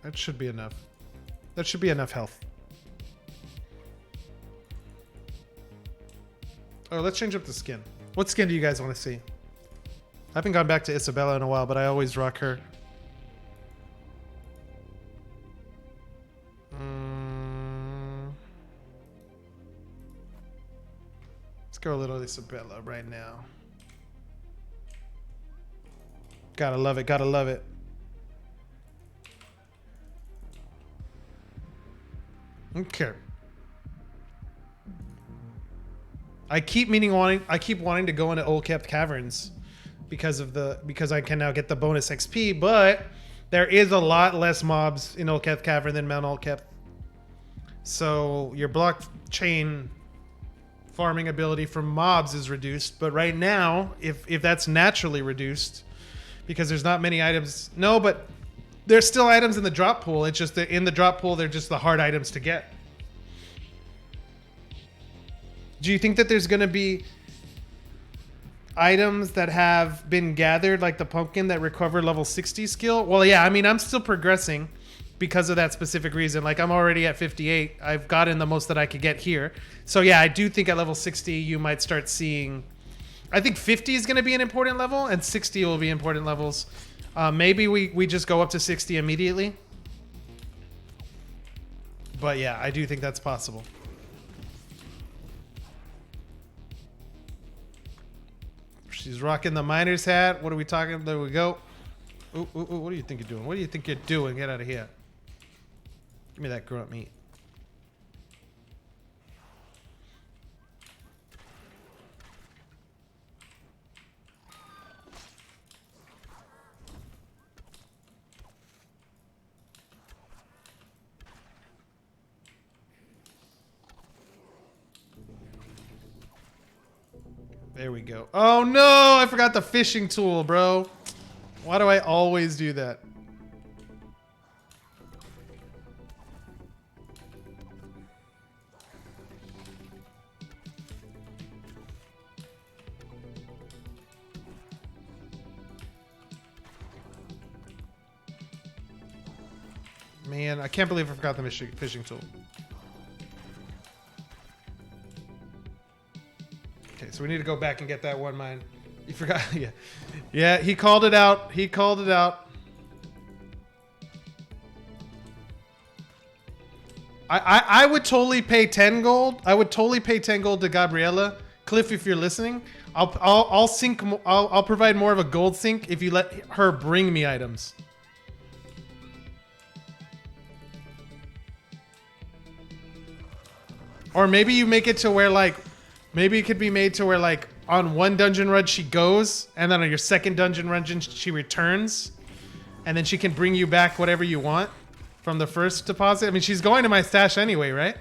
That should be enough. That should be enough health. Oh, let's change up the skin. What skin do you guys want to see? I haven't gone back to Isabella in a while, but I always rock her. Let's go a little Isabella right now. Gotta love it, gotta love it. Okay. I keep wanting to go into Old Kept Caverns because I can now get the bonus XP, but there is a lot less mobs in Old Kept Cavern than Mount Old Kept. So your blockchain farming ability from mobs is reduced, but right now, if that's naturally reduced, because there's not many items. No, but there's still items in the drop pool. It's just that in the drop pool, they're just the hard items to get. Do you think that there's going to be items that have been gathered, like the pumpkin that recover level 60 skill? Well, yeah, I mean, I'm still progressing because of that specific reason. Like, I'm already at 58. I've gotten the most that I could get here. So, yeah, I do think at level 60, you might start seeing... I think 50 is going to be an important level, and 60 will be important levels. Maybe we just go up to 60 immediately. But, yeah, I do think that's possible. She's rocking the miner's hat. What are we talking? There we go. Ooh, ooh, ooh, what do you think you're doing? What do you think you're doing? Get out of here. Give me that grunt meat. There we go. Oh no, I forgot the fishing tool, bro. Why do I always do that? Man, I can't believe I forgot the fishing tool. Okay, so we need to go back and get that one mine. You forgot, yeah. Yeah, he called it out. He called it out. I would totally pay 10 gold. I would totally pay 10 gold to Gabriella. Cliff, if you're listening, I'll provide more of a gold sink if you let her bring me items. Or maybe you make it to where, like, maybe it could be made to where, like, on one dungeon run she goes, and then on your second dungeon run she returns, and then she can bring you back whatever you want from the first deposit. I mean, she's going to my stash anyway, right?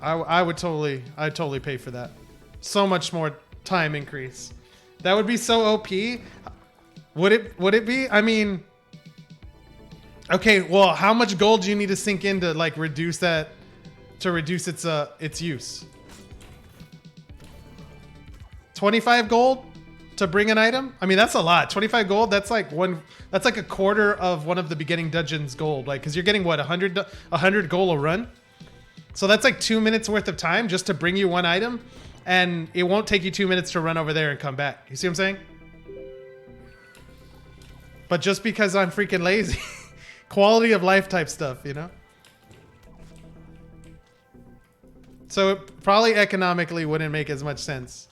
I'd totally pay for that. So much more time increase. That would be so OP. Would it be? I mean, okay, well, how much gold do you need to sink in to, like, reduce that, to reduce its use? 25 gold to bring an item? I mean, that's a lot. 25 gold, that's like a quarter of one of the beginning dungeons gold, like, because you're getting what, 100 gold a run? So that's like 2 minutes worth of time just to bring you one item, and it won't take you 2 minutes to run over there and come back. You see what I'm saying? But just because I'm freaking lazy. Quality of life type stuff, you know? So it probably economically wouldn't make as much sense.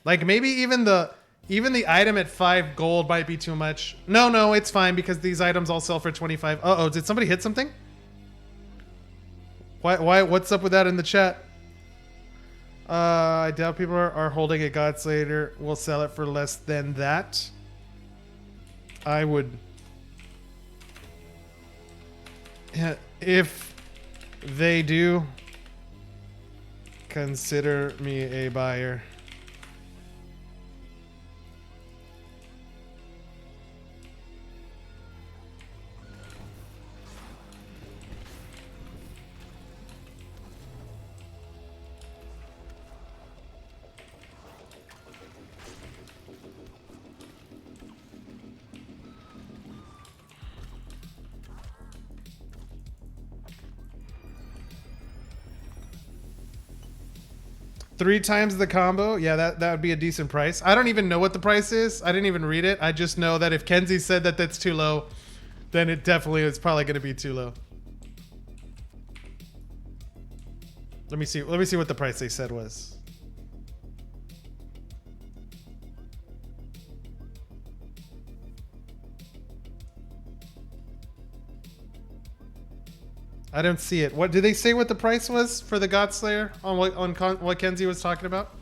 Like, maybe even the item at 5 gold might be too much. No, it's fine because these items all sell for 25. Uh-oh, did somebody hit something? Why? What's up with that in the chat? I doubt people are holding a God Slayer. We'll sell it for less than that. I would... If they do, consider me a buyer. 3 times the combo. Yeah, that would be a decent price. I don't even know what the price is. I didn't even read it. I just know that if Kenzie said that that's too low, then it definitely is probably going to be too low. Let me see what the price they said was. I don't see it. What did they say? What the price was for the Godslayer on what Kenzie was talking about?